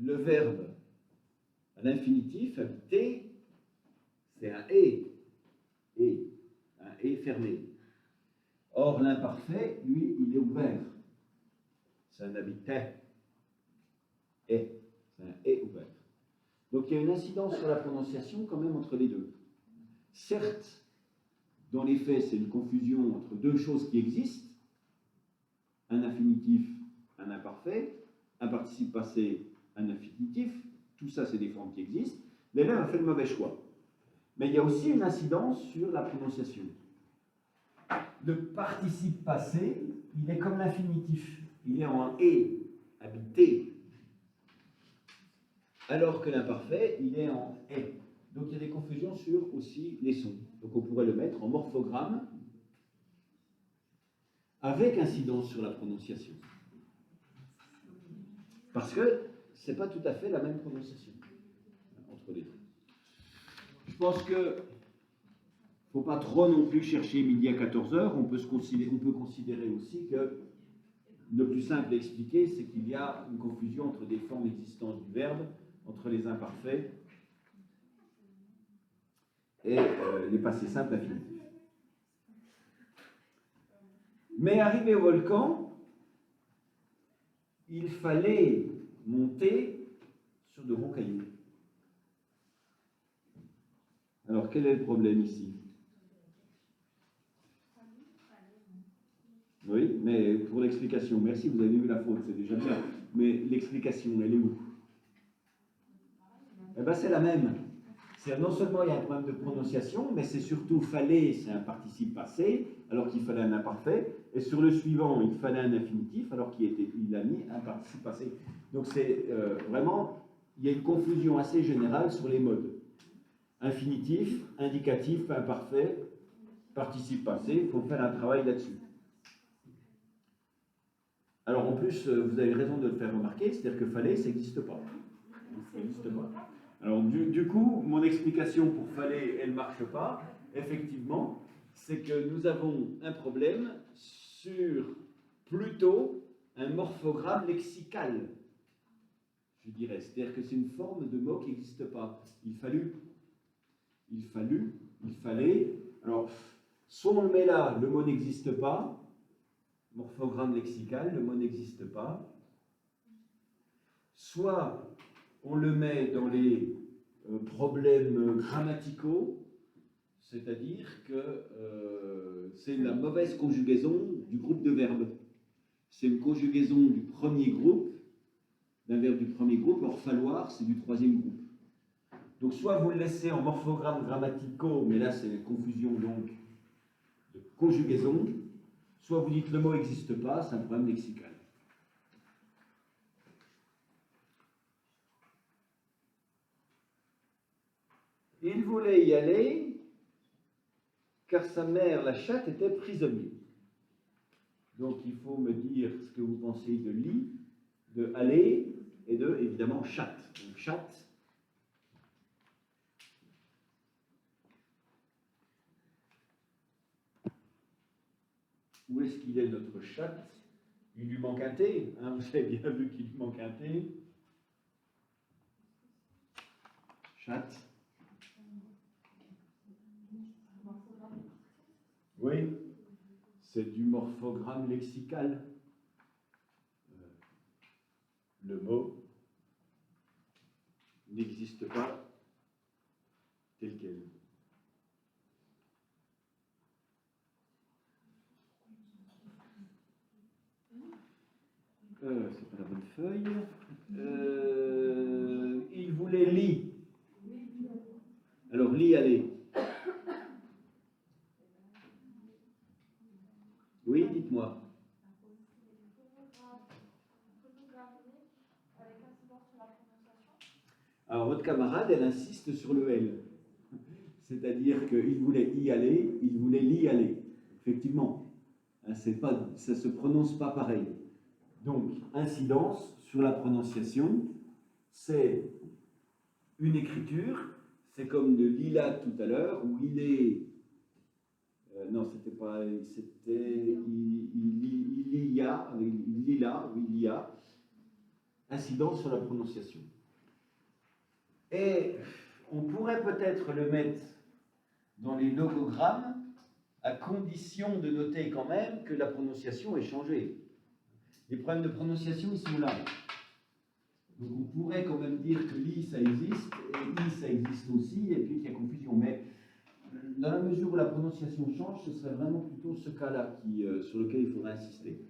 Le verbe à l'infinitif, habiter, c'est un et fermé. Or, l'imparfait, lui, il est ouvert. C'est un habitait, c'est un et ouvert. Donc, il y a une incidence sur la prononciation quand même entre les deux. Certes, dans les faits, c'est une confusion entre 2 choses qui existent, un infinitif, un imparfait, un participe passé, un infinitif, tout ça, c'est des formes qui existent. L'élève a fait le mauvais choix. Mais il y a aussi une incidence sur la prononciation. Le participe passé, il est comme l'infinitif. Il est en et, habité. Alors que l'imparfait, il est en est. Donc il y a des confusions sur aussi les sons. Donc on pourrait le mettre en morphogramme avec incidence sur la prononciation. Parce que ce n'est pas tout à fait la même prononciation entre les deux. Je pense que il ne faut pas trop non plus chercher midi à 14h. On peut considérer aussi que le plus simple à expliquer, c'est qu'il y a une confusion entre des formes existantes du verbe, entre les imparfaits et les passés simples infinitifs. Mais arrivé au volcan, il fallait monter sur de gros cailloux. Alors, quel est le problème ici? Oui, mais pour l'explication, merci, vous avez vu la faute, c'est déjà bien. Mais l'explication, elle est où? Eh bien, c'est la même. C'est non seulement il y a un problème de prononciation, mais c'est surtout fallait, c'est un participe passé, alors qu'il fallait un imparfait. Et sur le suivant, il fallait un infinitif, alors il a mis un participe passé. Donc c'est vraiment, il y a une confusion assez générale sur les modes. Infinitif, indicatif, imparfait, participe passé, il faut faire un travail là-dessus. Alors en plus, vous avez raison de le faire remarquer, c'est-à-dire que fallait, ça n'existe pas. Ça n'existe pas. Alors du coup, mon explication pour fallait, elle ne marche pas. Effectivement, c'est que nous avons un problème sur plutôt un morphogramme lexical, je dirais. C'est-à-dire que c'est une forme de mot qui n'existe pas. Il fallait. Alors, soit on le met là, le mot n'existe pas, morphogramme lexical, le mot n'existe pas. Soit on le met dans les problèmes grammaticaux, c'est-à-dire que c'est la mauvaise conjugaison du groupe de verbes. C'est une conjugaison du premier groupe, d'un verbe du premier groupe, or falloir, c'est du troisième groupe. Donc soit vous le laissez en morphogrammes grammaticaux, mais là c'est une confusion donc de conjugaison, soit vous dites le mot n'existe pas, c'est un problème lexical. Il voulait y aller, car sa mère, la chatte, était prisonnier. Donc il faut me dire ce que vous pensez de lit, de aller, et de, évidemment, chatte. Donc chatte. Où est-ce qu'il est notre chatte? Il lui manque un T, hein, vous avez bien vu qu'il lui manque un T. Chatte. Oui, c'est du morphogramme lexical. Le mot n'existe pas tel quel. C'est pas la bonne feuille. Il voulait lit. Alors lit, allez. Oui, dites-moi. Alors votre camarade, elle insiste sur le L. C'est-à-dire qu'il voulait y aller, il voulait l'y aller. Effectivement, hein, ça ne se prononce pas pareil. Donc, incidence sur la prononciation, c'est une écriture, c'est comme le lila tout à l'heure, où il est... non, c'était pas... C'était... Il y a, lila, ou il y a, incidence sur la prononciation. Et on pourrait peut-être le mettre dans les logogrammes, à condition de noter quand même que la prononciation est changée. Les problèmes de prononciation, ils sont là. Donc on pourrait quand même dire que li, ça existe, et i, ça existe aussi, et puis qu'il y a confusion. Mais dans la mesure où la prononciation change, ce serait vraiment plutôt ce cas-là sur lequel il faudrait insister.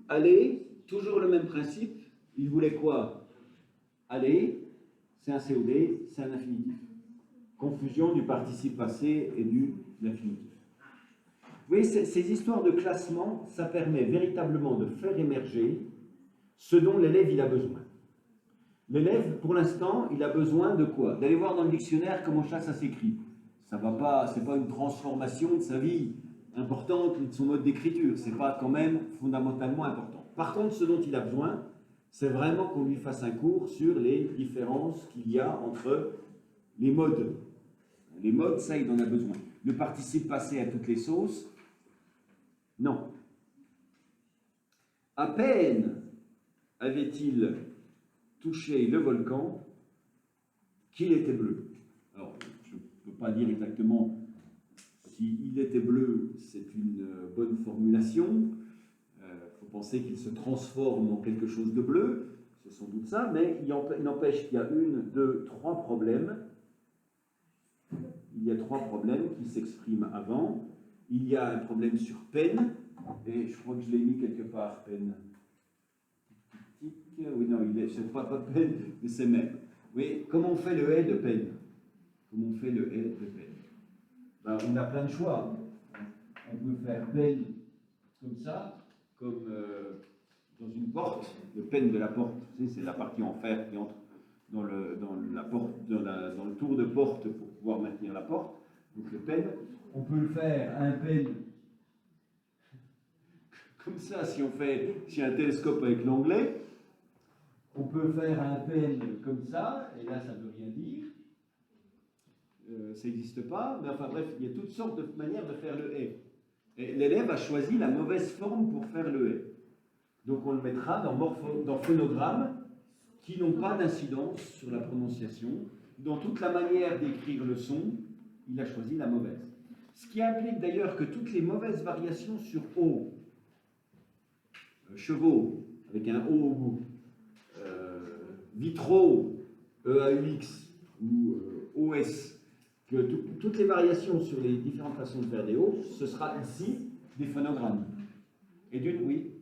Aller, toujours le même principe. Il voulait quoi? Aller, c'est un COD, c'est un infinitif. Confusion du participe passé et de l'infinitif. Vous voyez, ces histoires de classement, ça permet véritablement de faire émerger ce dont l'élève il a besoin. L'élève, pour l'instant, il a besoin de quoi? D'aller voir dans le dictionnaire comment ça s'écrit. Ça va pas, c'est pas une transformation de sa vie importante ou de son mode d'écriture. C'est pas quand même fondamentalement important. Par contre, ce dont il a besoin, c'est vraiment qu'on lui fasse un cours sur les différences qu'il y a entre les modes. Les modes, ça, il en a besoin. Le participe passé à toutes les sauces, non. À peine avait-il touché le volcan qu'il était bleu. Alors, je ne peux pas dire exactement s'il était bleu, c'est une bonne formulation. Il faut penser qu'il se transforme en quelque chose de bleu, c'est sans doute ça, mais il n'empêche qu'il y a trois problèmes. Il y a trois problèmes qui s'expriment avant. Il y a un problème sur peine, et je crois que je l'ai mis quelque part, peine. Oui, non, c'est pas peine, mais c'est même. Oui, comment on fait le « et » de peine? Comment on fait le « et » de peine? Ben, on a plein de choix. On peut faire peine comme ça, comme dans une porte, le peine de la porte. Vous savez, c'est la partie en fer qui entre dans le tour de porte pour pouvoir maintenir la porte. Donc le peine. On peut le faire un peine Comme ça, si un télescope avec l'anglais, on peut faire un pen comme ça, et là ça ne veut rien dire. Ça n'existe pas, mais enfin bref, il y a toutes sortes de manières de faire le et. Et l'élève a choisi la mauvaise forme pour faire le et. Donc on le mettra dans phonogrammes qui n'ont pas d'incidence sur la prononciation. Dans toute la manière d'écrire le son, il a choisi la mauvaise. Ce qui implique d'ailleurs que toutes les mauvaises variations sur O, chevaux, avec un O au bout, vitraux, EAUX ou OS, que toutes les variations sur les différentes façons de faire des O, ce sera ici des phonogrammes. Et d'une, oui.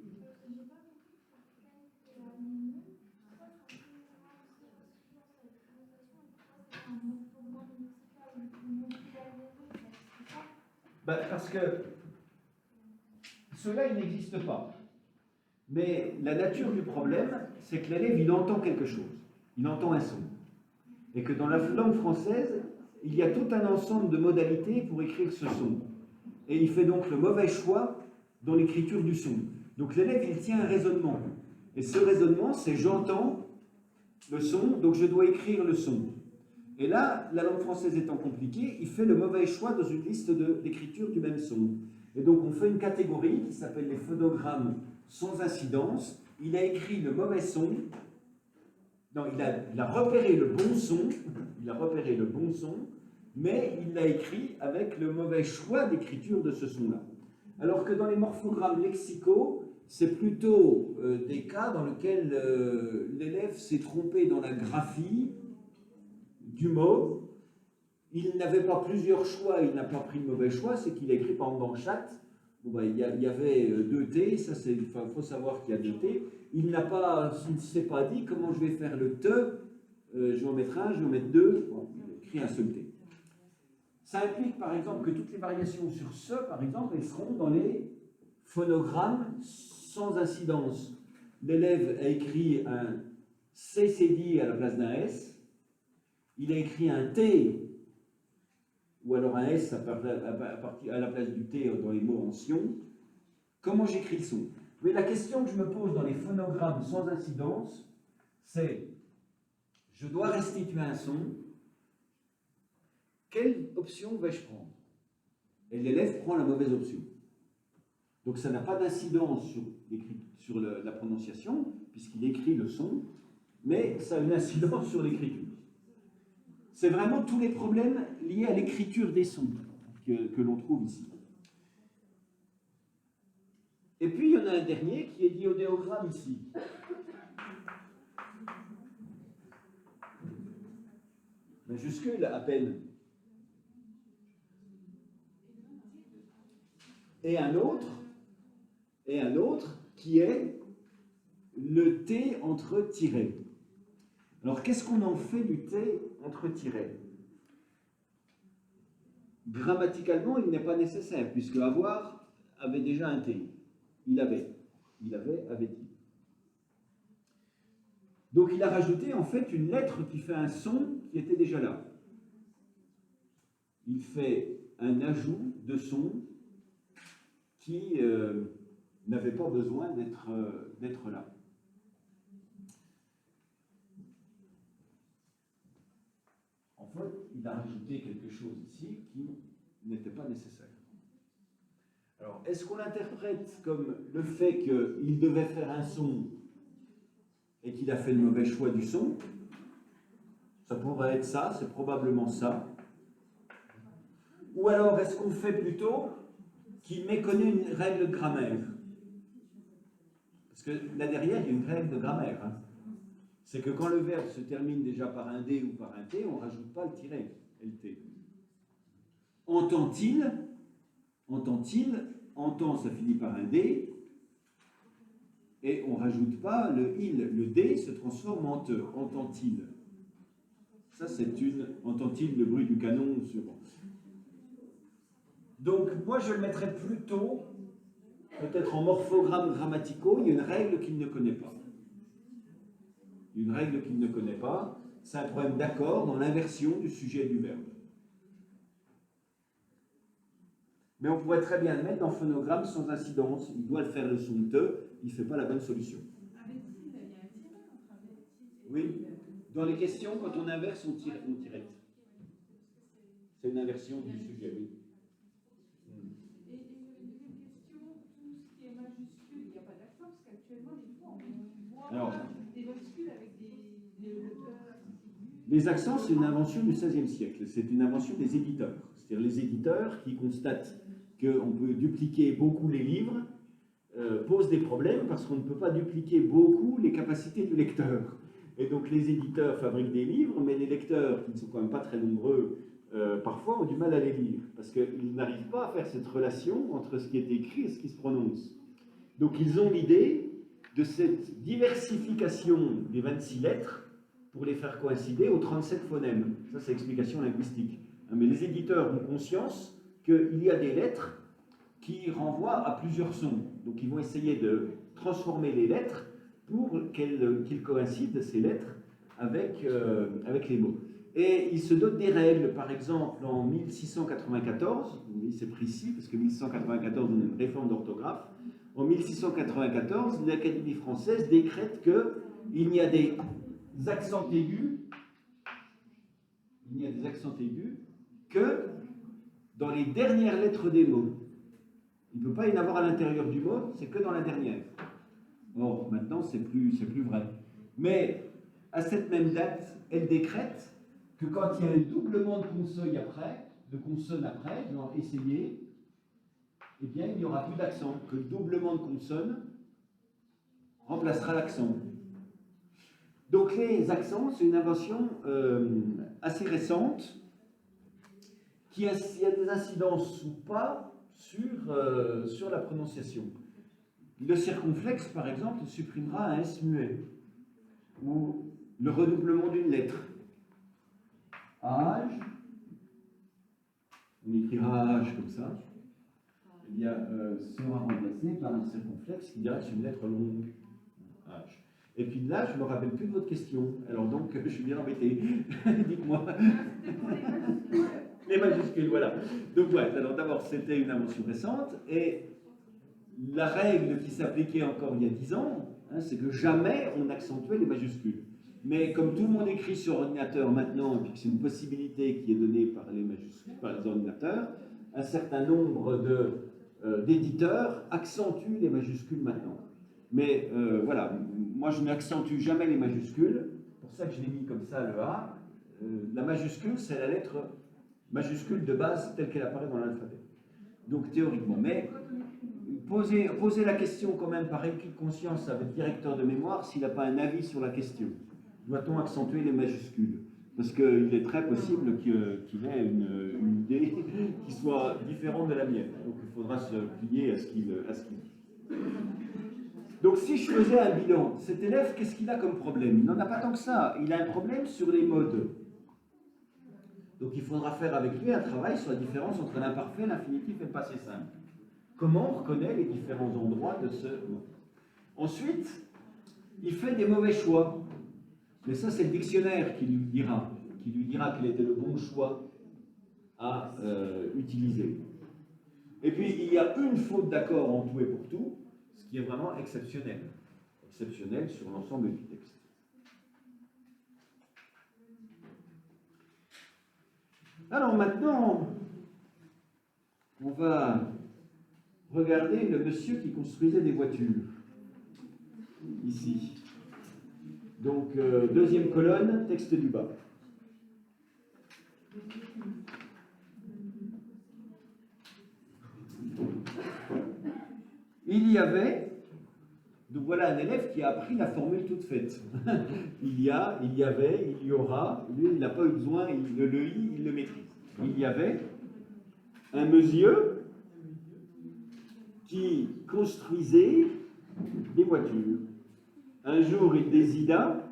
Ben, parce que cela, il n'existe pas. Mais la nature du problème, c'est que l'élève, il entend quelque chose. Il entend un son. Et que dans la langue française, il y a tout un ensemble de modalités pour écrire ce son. Et il fait donc le mauvais choix dans l'écriture du son. Donc l'élève, il tient un raisonnement. Et ce raisonnement, c'est j'entends le son, donc je dois écrire le son. Et là, la langue française étant compliquée, il fait le mauvais choix dans une liste d'écriture du même son. Et donc on fait une catégorie qui s'appelle les phonogrammes sans incidence. Il a écrit le mauvais son. Non, il a repéré le bon son. Il a repéré le bon son, mais il l'a écrit avec le mauvais choix d'écriture de ce son-là. Alors que dans les morphogrammes lexicaux, c'est plutôt des cas dans lesquels l'élève s'est trompé dans la graphie du mot. Il n'avait pas plusieurs choix, il n'a pas pris le mauvais choix, c'est qu'il a écrit par exemple dans chat, bon ben, il y avait deux T, ça c'est, il faut savoir qu'il y a deux T. Il ne s'est pas dit comment je vais faire le te, je vais en mettre un, je vais en mettre deux, bon, il a écrit un seul T. Ça implique par exemple que toutes les variations sur ce, par exemple, elles seront dans les phonogrammes sans incidence. L'élève a écrit un CCD à la place d'un S, il a écrit un T, ou alors un S à la place du T dans les mots anciens. Comment j'écris le son? Mais la question que je me pose dans les phonogrammes sans incidence, c'est je dois restituer un son, quelle option vais-je prendre? Et l'élève prend la mauvaise option. Donc ça n'a pas d'incidence sur la prononciation, puisqu'il écrit le son, mais ça a une incidence sur l'écriture. C'est vraiment tous les problèmes liés à l'écriture des sons que l'on trouve ici. Et puis, il y en a un dernier qui est diodéogramme ici. Mais jusque-là, à peine. Et un autre qui est le T entre tirets. Alors, qu'est-ce qu'on en fait du T entre tirets? Grammaticalement, il n'est pas nécessaire, puisque avoir avait déjà un T. Il avait, avait-il. Donc, il a rajouté en fait une lettre qui fait un son qui était déjà là. Il fait un ajout de son qui n'avait pas besoin d'être là. En fait, il a rajouté quelque chose ici qui n'était pas nécessaire. Alors, est-ce qu'on l'interprète comme le fait qu'il devait faire un son et qu'il a fait le mauvais choix du son? Ça pourrait être ça, c'est probablement ça. Ou alors, est-ce qu'on fait plutôt qu'il méconnaît une règle de grammaire? Parce que là derrière, il y a une règle de grammaire. Hein. C'est que quand le verbe se termine déjà par un D ou par un T, on ne rajoute pas le tiret, LT. Entend-il? Entend-il? Entend, ça finit par un D, et on ne rajoute pas le il. Le D se transforme en te. Entend-il? Ça, c'est une... Entend-il le bruit du canon sur... Donc, moi, je le mettrais plutôt, peut-être en morphogrammes grammaticaux, il y a une règle qu'il ne connaît pas. Une règle qu'il ne connaît pas, c'est un problème d'accord dans l'inversion du sujet et du verbe. Mais on pourrait très bien le mettre dans phonogramme sans incidence. Il doit le faire le son de te, il ne fait pas la bonne solution. Avec il y a un tiret entre avec et Oui. Dans les questions, quand on inverse, on tire. C'est une inversion du sujet, oui. Et une deuxième question, tout ce qui est majuscule, il n'y a pas d'accent, parce qu'actuellement, des fois, on voit Alors, des majuscules avec des les accents, c'est une invention du XVIe siècle. C'est une invention des éditeurs. C'est-à-dire les éditeurs qui constatent qu'on peut dupliquer beaucoup les livres posent des problèmes parce qu'on ne peut pas dupliquer beaucoup les capacités du lecteur. Et donc les éditeurs fabriquent des livres, mais les lecteurs, qui ne sont quand même pas très nombreux, parfois ont du mal à les lire, parce qu'ils n'arrivent pas à faire cette relation entre ce qui est écrit et ce qui se prononce. Donc ils ont l'idée de cette diversification des 26 lettres pour les faire coïncider aux 37 phonèmes. Ça, c'est l'explication linguistique. Mais les éditeurs ont conscience qu'il y a des lettres qui renvoient à plusieurs sons. Donc ils vont essayer de transformer les lettres pour qu'ils coïncident, ces lettres, avec les mots. Et ils se dotent des règles. Par exemple, en 1694, oui, c'est précis, parce que 1694, on a une réforme d'orthographe. En 1694, l'Académie française décrète qu'il n'y a des accents aigus, que dans les dernières lettres des mots. Il ne peut pas y en avoir à l'intérieur du mot, c'est que dans la dernière. Or, maintenant, c'est plus vrai. Mais, à cette même date, elle décrète que quand il y a un doublement de consonnes après, genre essayer, eh bien, il n'y aura plus d'accent, que le doublement de consonnes remplacera l'accent. Donc, les accents, c'est une invention assez récente, qui a des incidences ou pas sur la prononciation. Le circonflexe, par exemple, supprimera un S muet, ou le redoublement d'une lettre. Âge, on écrira âge comme ça, eh bien, sera remplacé par un circonflexe qui dira que c'est une lettre longue. Âge. Et puis là, je ne me rappelle plus de votre question. Alors donc, je suis bien embêté. Dites-moi. Les majuscules, voilà. Donc voilà, alors d'abord, c'était une invention récente, et la règle qui s'appliquait encore il y a 10 ans, c'est que jamais on accentuait les majuscules. Mais comme tout le monde écrit sur ordinateur maintenant, et puis que c'est une possibilité qui est donnée par les majuscules, par les ordinateurs, un certain nombre d'éditeurs accentuent les majuscules maintenant. Mais voilà, moi je n'accentue jamais les majuscules, c'est pour ça que je l'ai mis comme ça, le A. La majuscule, c'est la lettre majuscule de base telle qu'elle apparaît dans l'alphabet. Donc théoriquement, mais posez la question quand même par écrit de conscience à votre directeur de mémoire s'il n'a pas un avis sur la question. Doit-on accentuer les majuscules? Parce qu'il est très possible qu'il ait une idée qui soit différente de la mienne. Donc il faudra se plier à ce qu'il dit. Donc si je faisais un bilan, cet élève, qu'est-ce qu'il a comme problème? Il n'en a pas tant que ça. Il a un problème sur les modes. Donc il faudra faire avec lui un travail sur la différence entre l'imparfait, l'infinitif et le passé simple. Comment on reconnaît les différents endroits de ce mot? Ensuite, il fait des mauvais choix. Mais ça, c'est le dictionnaire qui lui dira quel était le bon choix à utiliser. Et puis, il y a une faute d'accord en tout et pour tout, ce qui est vraiment exceptionnel. Exceptionnel sur l'ensemble du texte. Alors maintenant, on va regarder le monsieur qui construisait des voitures. Ici. Donc, deuxième colonne, texte du bas. Il y avait, donc voilà un élève qui a appris la formule toute faite. Il y avait, il y aura, lui il n'a pas eu besoin, le i, il le maîtrise. Il y avait un monsieur qui construisait des voitures. Un jour, il décida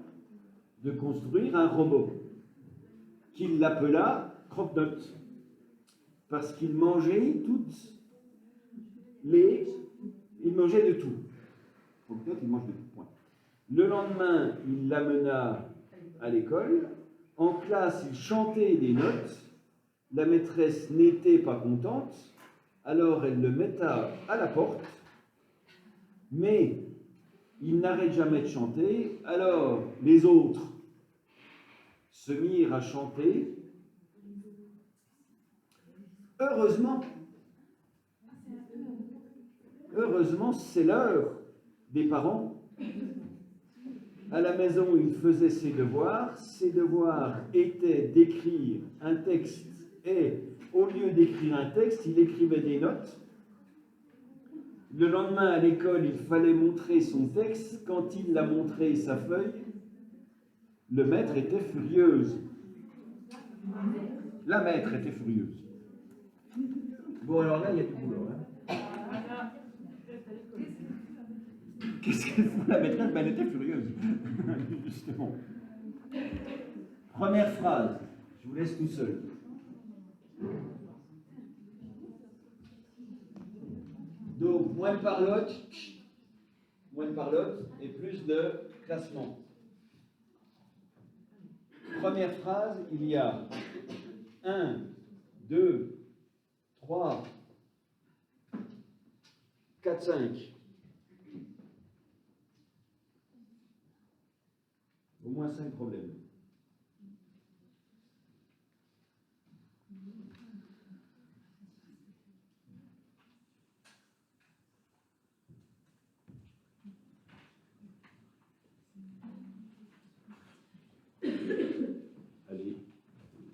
de construire un robot qu'il l'appela Croque-Note parce qu'il mangeait il mangeait de tout. Croque-Note, il mange de tout. Point. Le lendemain, il l'amena à l'école. En classe, il chantait des notes. La maîtresse n'était pas contente Alors elle le met à la porte, mais il n'arrête jamais de chanter. Alors les autres se mirent à chanter. Heureusement, c'est l'heure des parents. À la maison, il faisait ses devoirs. Ses devoirs étaient d'écrire un texte et au lieu d'écrire un texte, il écrivait des notes. Le lendemain, à l'école, il fallait montrer son texte. Quand il a montré sa feuille, le maître était furieuse. La maître était furieuse. Bon, alors là, il y a du boulot. Hein. Qu'est-ce qu'elle fout, la maîtresse? Ben, elle était furieuse. Justement. Première phrase. Je vous laisse tout seul. Donc, moins de parlotte et plus de classement. Première phrase, il y a 1, 2, 3, 4, 5. Au moins 5 problèmes. Allez,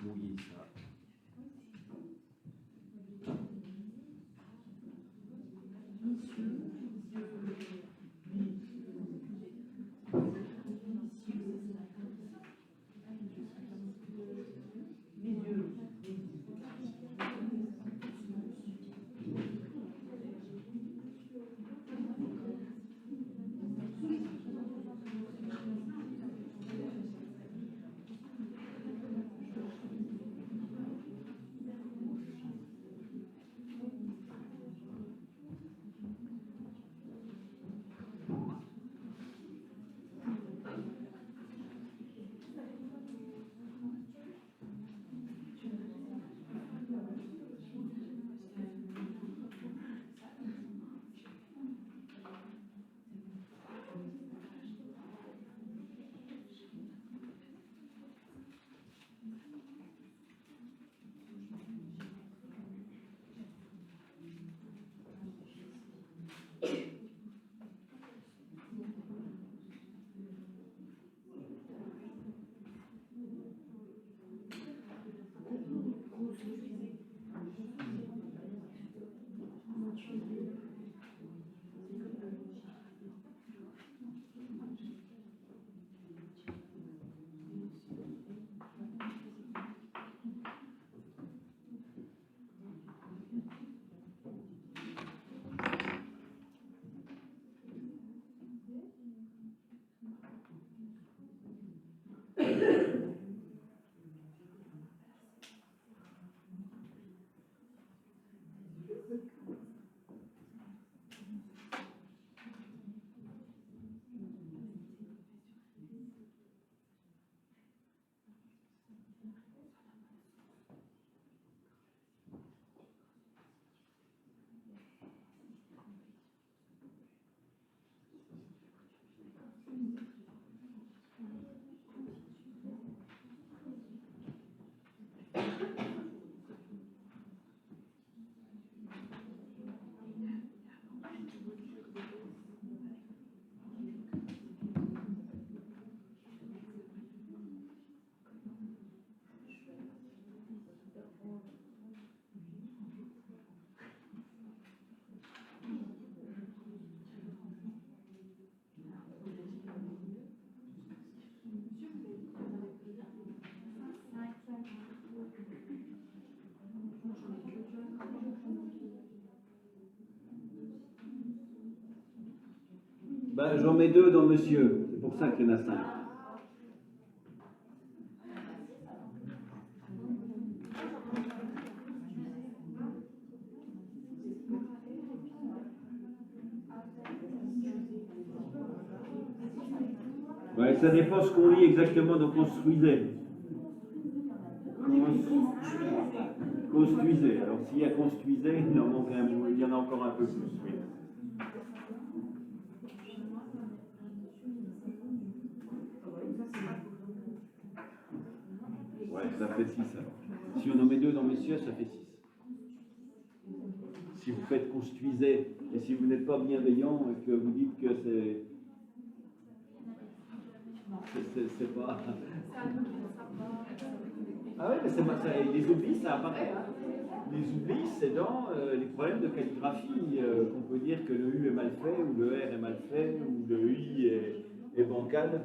mouillez ça. Ben, j'en mets 2 dans monsieur. C'est pour ça qu'il y en a 5. Ouais, ça dépend ce qu'on lit exactement dans Construisez. Comment Construisez. Alors s'il y a construisez, il en manque un bout, il y en a encore un peu plus. Oui. Ouais, ça fait 6 alors. Si on en met 2 dans messieurs, ça fait 6. Si vous faites construisez, et si vous n'êtes pas bienveillant et que vous dites que c'est pas... Ah oui, mais les oublis, ça apparaît. Hein. Les oublis, c'est dans les problèmes de calligraphie qu'on peut dire que le U est mal fait, ou le R est mal fait, ou le I est bancal.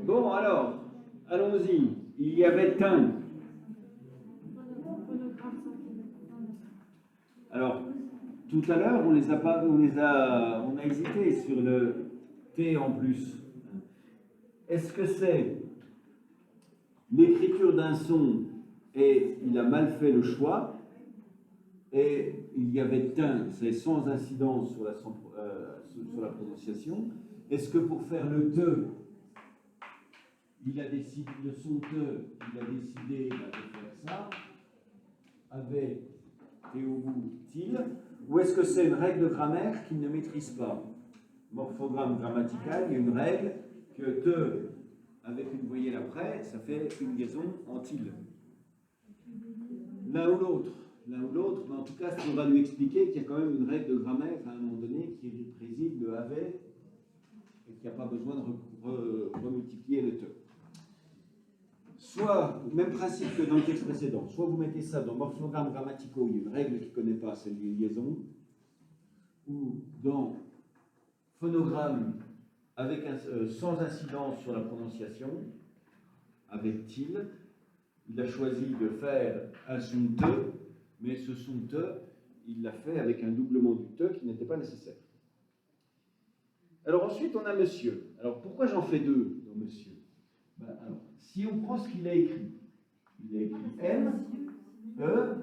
Bon, alors, allons-y. Il y avait un. Alors, tout à l'heure, on a hésité sur le T en plus. Est-ce que c'est l'écriture d'un son et il a mal fait le choix, et il y avait un, c'est sans incidence sur la prononciation. Est-ce que pour faire le te, il a décidé, le son te, il a décidé de faire ça, avec et au bout til, ou est-ce que c'est une règle de grammaire qu'il ne maîtrise pas? Morphogramme grammatical, il y a une règle que te, avec une voyelle après, ça fait une liaison en til. L'un ou l'autre, mais en tout cas, on va lui expliquer qu'il y a quand même une règle de grammaire à un moment donné qui préside le avait et qu'il n'y a pas besoin de remultiplier le te. Soit, même principe que dans le texte précédent, soit vous mettez ça dans morphogrammes grammaticaux, il y a une règle qui ne connaît pas, c'est une liaison, ou dans phonogramme avec sans incidence sur la prononciation, avec til, il a choisi de faire un son te, mais ce son te, il l'a fait avec un doublement du te qui n'était pas nécessaire. Alors ensuite, on a monsieur. Alors pourquoi j'en fais deux dans monsieur? Ben, alors, si on prend ce qu'il a écrit, il a écrit M, E,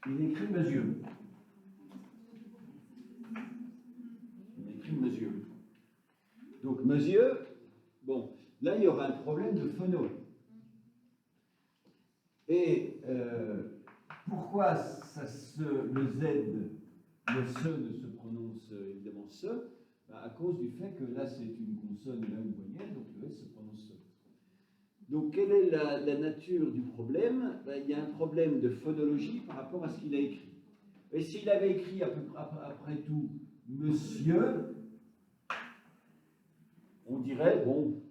il écrit mesure. Il écrit mesure. Donc mesure, bon, là il y aura un problème de phono. Et pourquoi le Z, le se ne se prononce évidemment se? À cause du fait que là c'est une consonne et là une voyelle, donc le S se prononce se. Donc quelle est la nature du problème? Il y a un problème de phonologie par rapport à ce qu'il a écrit. Et s'il avait écrit après tout monsieur, on dirait, bon,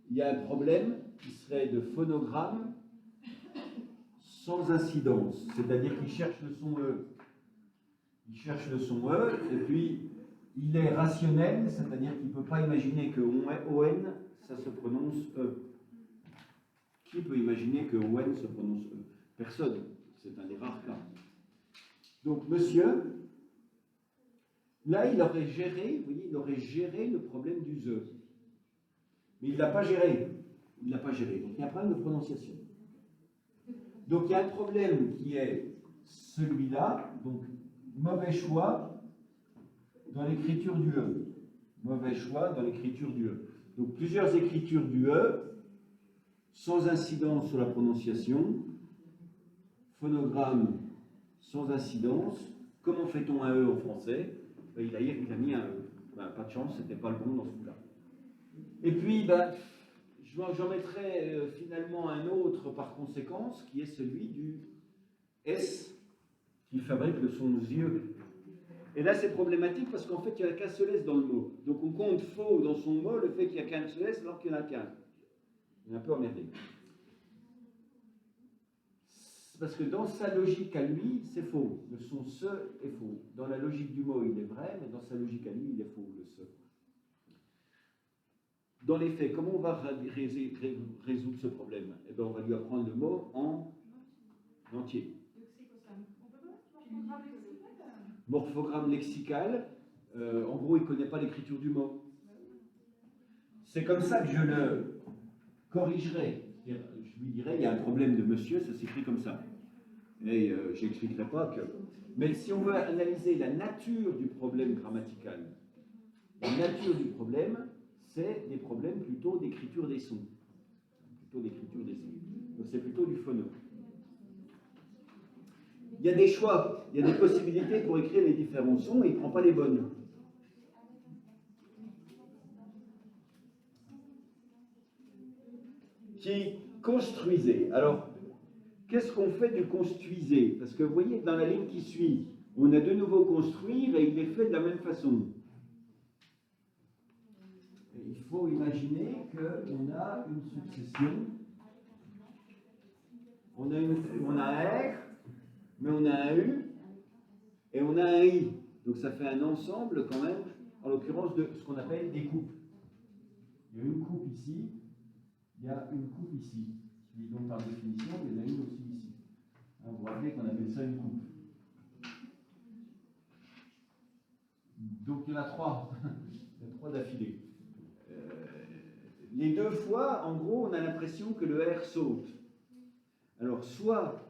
il y a un problème qui serait de phonogramme sans incidence, c'est-à-dire qu'il cherche le son E. Il cherche le son E, et puis il est rationnel, c'est-à-dire qu'il ne peut pas imaginer que ON, ça se prononce E. Qui peut imaginer que ON se prononce E? Personne. C'est un des rares cas. Donc, monsieur, là, il aurait géré, vous voyez, il aurait géré le problème du ze. Mais il ne l'a pas géré. Il ne l'a pas géré. Donc, il y a un problème de prononciation. Donc, il y a un problème qui est celui-là. Donc, mauvais choix dans l'écriture du E. Mauvais choix dans l'écriture du E. Donc, plusieurs écritures du E, sans incidence sur la prononciation, phonogramme sans incidence. Comment fait-on un E en français? Il a mis un E. Ben, pas de chance, c'était pas le bon dans ce coup-là. Et puis, ben, j'en mettrai finalement un autre par conséquence, qui est celui du S, qui fabrique le son yeux. Et là, c'est problématique parce qu'en fait, il n'y a qu'un seul S dans le mot. Donc, on compte faux dans son mot le fait qu'il n'y a qu'un seul S alors qu'il n'y en a qu'un. Il est un peu emmerdé. Parce que dans sa logique à lui, c'est faux. Le son se est faux. Dans la logique du mot, il est vrai, mais dans sa logique à lui, il est faux, le se. Dans les faits, comment on va résoudre ce problème? Eh bien, on va lui apprendre le mot en entier. Morphogramme lexical, en gros, il ne connaît pas l'écriture du mot. C'est comme ça que je le corrigerai. Je lui dirai, il y a un problème de monsieur, ça s'écrit comme ça. Et je n'expliquerai pas que... Mais si on veut analyser la nature du problème grammatical, la nature du problème, c'est des problèmes plutôt d'écriture des sons. Plutôt d'écriture des sons. Donc c'est plutôt du phono. Il y a des choix, il y a des possibilités pour écrire les différents sons et il ne prend pas les bonnes. Qui construisait. Alors, qu'est-ce qu'on fait du construisait? Parce que vous voyez, dans la ligne qui suit, on a de nouveau construire et il est fait de la même façon. Et il faut imaginer qu'on a une succession. On a un R, mais on a un U, et on a un I. Donc ça fait un ensemble quand même, en l'occurrence de ce qu'on appelle des coupes. Il y a une coupe ici, il y a une coupe ici. Donc par définition, il y en a une aussi ici. Vous vous rappelez qu'on appelle ça une coupe. Donc il y en a trois. Il y en a trois d'affilée. Les deux fois, en gros, on a l'impression que le R saute. Alors soit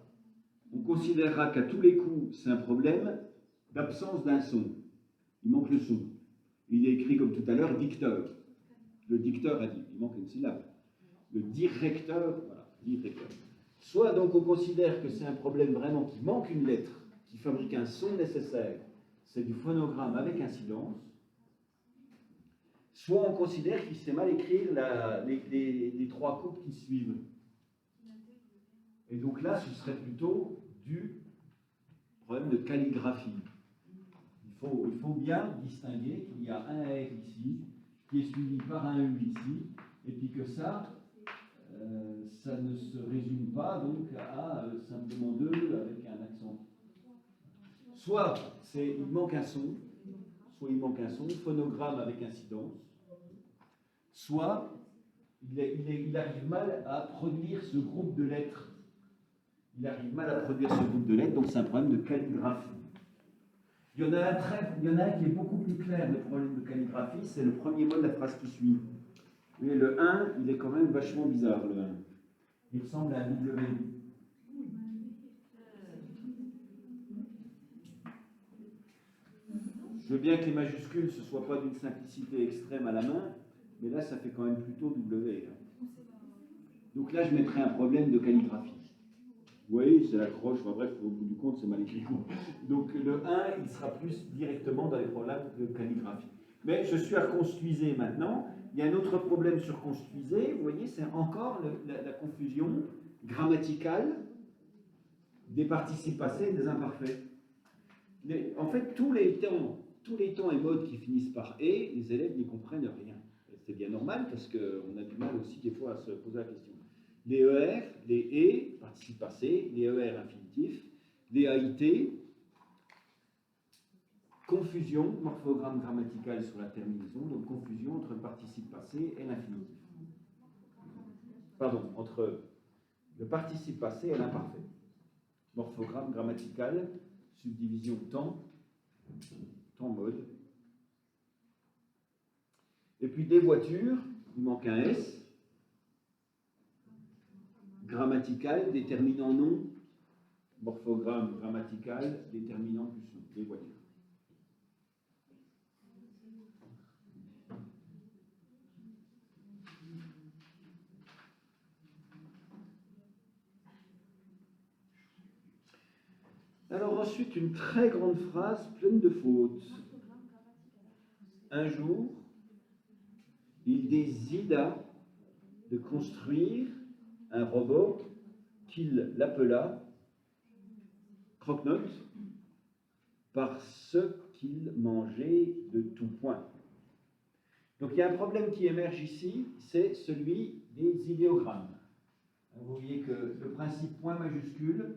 on considérera qu'à tous les coups, c'est un problème d'absence d'un son. Il manque le son. Il est écrit comme tout à l'heure, dicteur. Le dicteur a dit, il manque une syllabe. Le directeur, voilà, directeur. Soit donc on considère que c'est un problème vraiment qui manque une lettre, qui fabrique un son nécessaire, c'est du phonogramme avec incidence. Soit on considère qu'il sait mal écrire les trois coupes qui suivent. Et donc là, ce serait plutôt du problème de calligraphie. Il faut bien distinguer qu'il y a un R ici, qui est suivi par un U ici, et puis que ça ne se résume pas donc à simplement deux avec un accent. Soit il manque un son, phonogramme avec incidence, soit il arrive mal à produire ce groupe de lettres. Il arrive mal à produire ce groupe de lettres, donc c'est un problème de calligraphie. Il y en a un qui est beaucoup plus clair, le problème de calligraphie, c'est le premier mot de la phrase qui suit. Mais le 1, il est quand même vachement bizarre, le 1. Il ressemble à un W. Je veux bien que les majuscules, ce ne soient pas d'une simplicité extrême à la main, mais là, ça fait quand même plutôt W. Donc là, je mettrais un problème de calligraphie. Vous voyez, c'est la croche, enfin, bref, au bout du compte, c'est mal écrit. Donc le 1, il sera plus directement dans les problèmes de calligraphie. Mais je suis à construisez maintenant. Il y a un autre problème sur construisez, vous voyez, c'est encore la confusion grammaticale des participes passés et des imparfaits. En fait, tous les temps et modes qui finissent par « et », les élèves n'y comprennent rien. C'est bien normal parce qu'on a du mal aussi des fois à se poser la question. Les ER, les « et », participes passés, les ER infinitifs, les AIT, confusion, morphogramme grammatical sur la terminaison, donc confusion entre le participe passé et l'infinitif. Pardon, entre le participe passé et l'imparfait. Morphogramme grammatical subdivision temps, temps mode. Et puis des voitures, il manque un S, grammatical, déterminant nom, morphogramme grammatical, déterminant plus nom, des voitures. Alors ensuite, une très grande phrase pleine de fautes. Un jour, il décida de construire un robot qu'il l'appela Croque-Note parce qu'il mangeait de tout point. Donc il y a un problème qui émerge ici, c'est celui des idéogrammes. Vous voyez que le principe point majuscule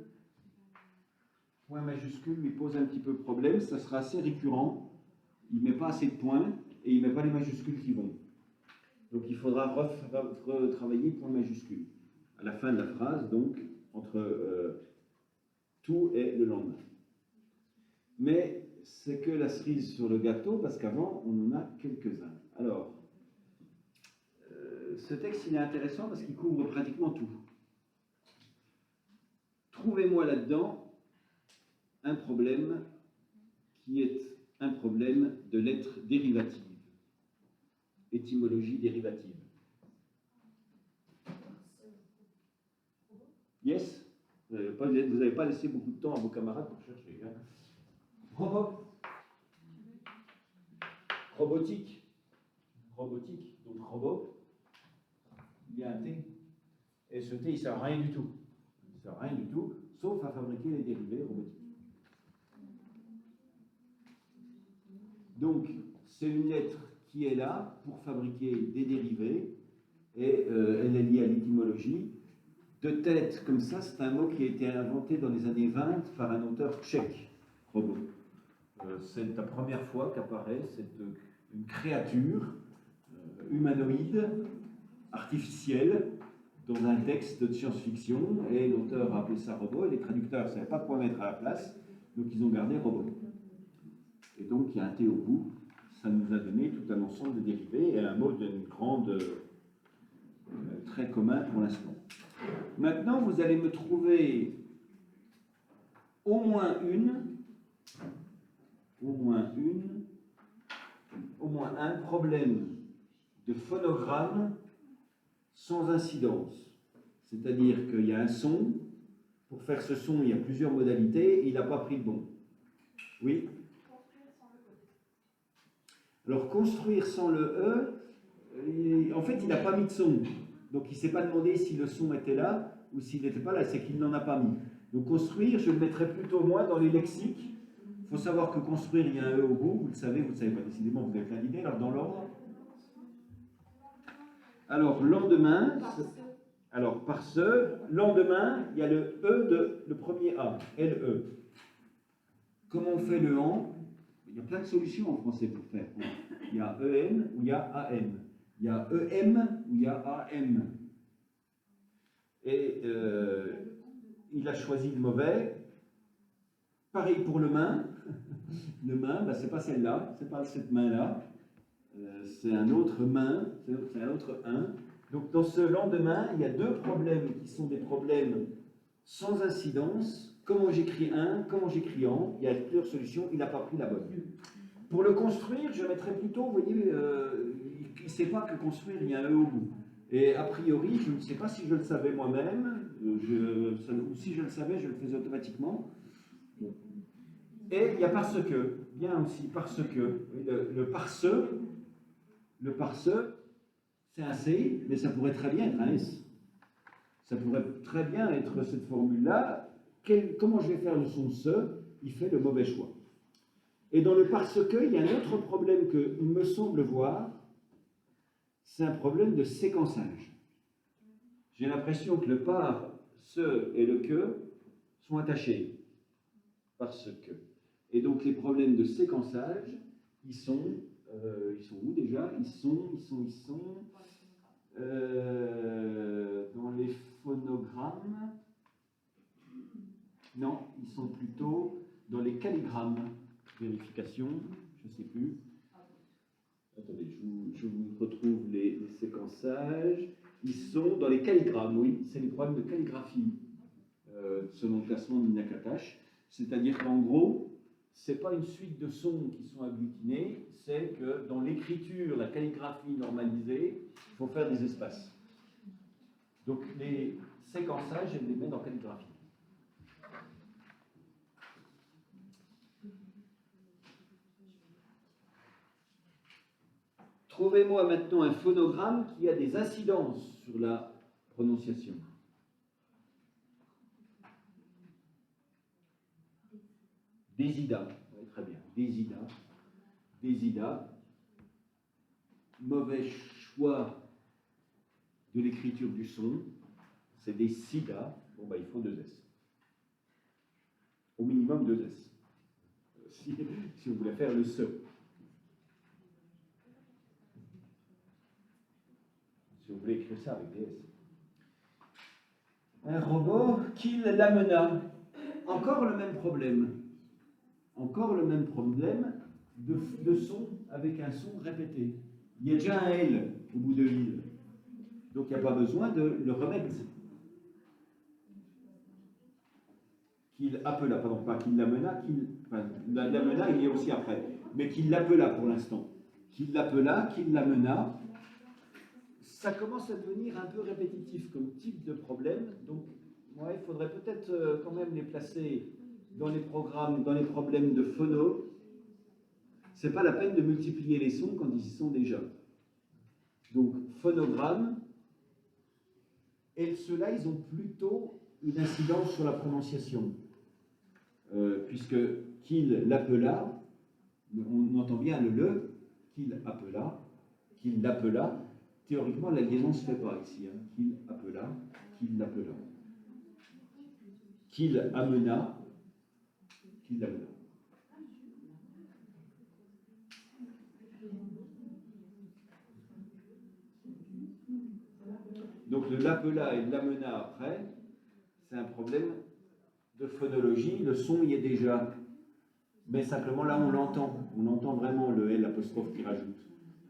lui pose un petit peu problème, ça sera assez récurrent. Il ne met pas assez de points et il ne met pas les majuscules qui vont. Donc il faudra retravailler point majuscule. À la fin de la phrase, donc, entre tout et le lendemain. Mais c'est que la cerise sur le gâteau, parce qu'avant, on en a quelques-uns. Alors, ce texte, il est intéressant parce qu'il couvre pratiquement tout. Trouvez-moi là-dedans un problème qui est un problème de lettres dérivatives. Étymologie dérivative. Yes? Vous n'avez pas laissé beaucoup de temps à vos camarades pour chercher. Hein? Robot. Robotique. Robotique. Donc robot. Il y a un T. Et ce T, il ne sert à rien du tout. Il ne sert à rien du tout, sauf à fabriquer les dérivés robotiques. Donc, c'est une lettre qui est là pour fabriquer des dérivés, et elle est liée à l'étymologie. De tête, comme ça, c'est un mot qui a été inventé dans les années 20 par un auteur tchèque, robot. C'est la première fois qu'apparaît une créature humanoïde, artificielle, dans un texte de science-fiction, et l'auteur a appelé ça robot, et les traducteurs ne savaient pas quoi mettre à la place, donc ils ont gardé robot. Et donc il y a un T au bout, ça nous a donné tout un ensemble de dérivés, et un mot d'une grande, très commun pour l'instant. Maintenant, vous allez me trouver au moins un problème de phonogramme sans incidence. C'est-à-dire qu'il y a un son, pour faire ce son, il y a plusieurs modalités, et il n'a pas pris le bon. Oui? Alors, construire sans le E, en fait, il n'a pas mis de son. Donc, il ne s'est pas demandé si le son était là ou s'il n'était pas là, c'est qu'il n'en a pas mis. Donc, construire, je le mettrais plutôt, moi, dans les lexiques. Il faut savoir que construire, il y a un E au bout, vous le savez pas, décidément, vous avez plein d'idées. Alors, dans l'ordre. Alors, lendemain, par ce, lendemain, il y a le E de le premier A, LE. Comment on fait le AN? Il y a plein de solutions en français pour faire. Il y a EN ou il y a AM. Il y a EM ou il y a AM. Et il a choisi le mauvais. Pareil pour le main. Le main, ben, c'est pas celle-là, c'est pas cette main-là. C'est un autre main, c'est un autre 1. Donc dans ce lendemain, il y a deux problèmes qui sont des problèmes sans incidence. Comment j'écris un, comment j'écris en, il y a plusieurs solutions, il n'a pas pris la bonne. Pour le construire, je mettrais plutôt, vous voyez, il ne sait pas que construire, il y a un E au bout. Et a priori, je ne sais pas si je le savais moi-même, ou si je le savais, je le faisais automatiquement. Et il y a parce que, bien aussi parce que, le parce, c'est un C, mais ça pourrait très bien être un S. Ça pourrait très bien être cette formule-là. Comment je vais faire le son ce? Il fait le mauvais choix. Et dans le parce que, il y a un autre problème qu'il me semble voir, c'est un problème de séquençage. J'ai l'impression que le par, ce et le que sont attachés. Parce que. Et donc les problèmes de séquençage, ils sont où déjà? Ils sont dans les phonogrammes. Non, ils sont plutôt dans les calligrammes. Vérification, je ne sais plus. Attendez, je vous retrouve les séquençages. Ils sont dans les calligrammes, oui, c'est les problèmes de calligraphie, selon le classement de Nakatash. C'est-à-dire qu'en gros, ce n'est pas une suite de sons qui sont agglutinés, c'est que dans l'écriture, la calligraphie normalisée, il faut faire des espaces. Donc les séquençages, je les mets dans calligraphie. Trouvez-moi maintenant un phonogramme qui a des incidences sur la prononciation. Désida, oui, très bien. Désida, Désida. Mauvais choix de l'écriture du son, c'est des sida. Bon, il faut 2 S. Au minimum 2 S. Si vous voulez faire le se. Si vous voulez écrire ça avec des S. Un robot qui l'amena. Encore le même problème. Encore le même problème de son avec un son répété. Il y a déjà un L au bout de il. Donc il n'y a pas besoin de le remettre. Qu'il appela, pardon, pas qu'il l'amena, l'amena il est aussi après, mais qu'il l'appela pour l'instant. Qu'il l'appela, qu'il l'amena. Ça commence à devenir un peu répétitif comme type de problème, donc il faudrait peut-être quand même les placer dans les programmes, dans les problèmes de phono. C'est pas la peine de multiplier les sons quand ils y sont déjà. Donc phonogramme, et ceux-là, ils ont plutôt une incidence sur la prononciation, puisque qu'il l'appela, on entend bien le qu'il l'appela. Théoriquement, la liaison ne se fait pas ici. Hein. Qu'il l'appela. Qu'il amena. Donc le l'appela et l'amena après, c'est un problème de phonologie. Le son y est déjà. Mais simplement là, on l'entend. On entend vraiment le L apostrophe qui rajoute.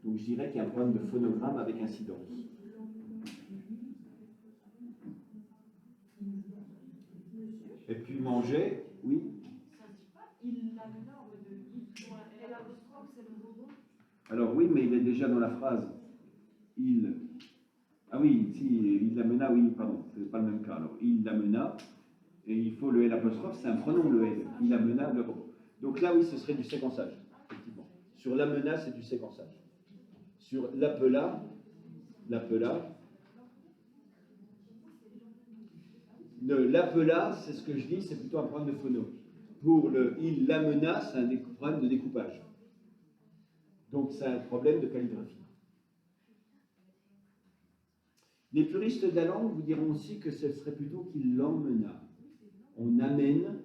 Donc je dirais qu'il y a un problème de phonogramme avec incidence. Et puis manger, oui. Ça ne dit pas il l'amena en mode il. L'apostrophe, c'est le robot. Alors oui, mais il est déjà dans la phrase. Il. Ah oui, si, il l'amena, oui, pardon, c'est pas le même cas. Alors, il l'amena, et il faut le L apostrophe, c'est un pronom le L. Il amena le robot. Donc là, oui, ce serait du séquençage, effectivement. Sur l'amena, c'est du séquençage. Sur l'appela, l'appela, c'est ce que je dis, c'est plutôt un problème de phono. Pour le il l'amena, c'est un problème de découpage. Donc c'est un problème de calligraphie. Les puristes de la langue vous diront aussi que ce serait plutôt qu'il l'emmena. On amène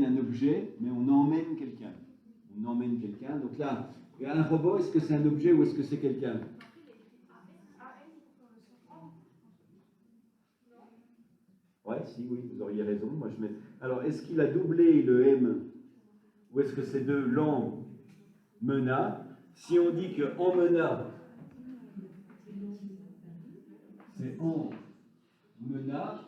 un objet, mais on emmène quelqu'un. On emmène quelqu'un. Donc là, un robot, est-ce que c'est un objet ou est-ce que c'est quelqu'un? Ouais, si, oui, vous auriez raison. Moi, je mets... Alors, est-ce qu'il a doublé le M ou est-ce que c'est de l'emmena? Si on dit que emmena, c'est emmena,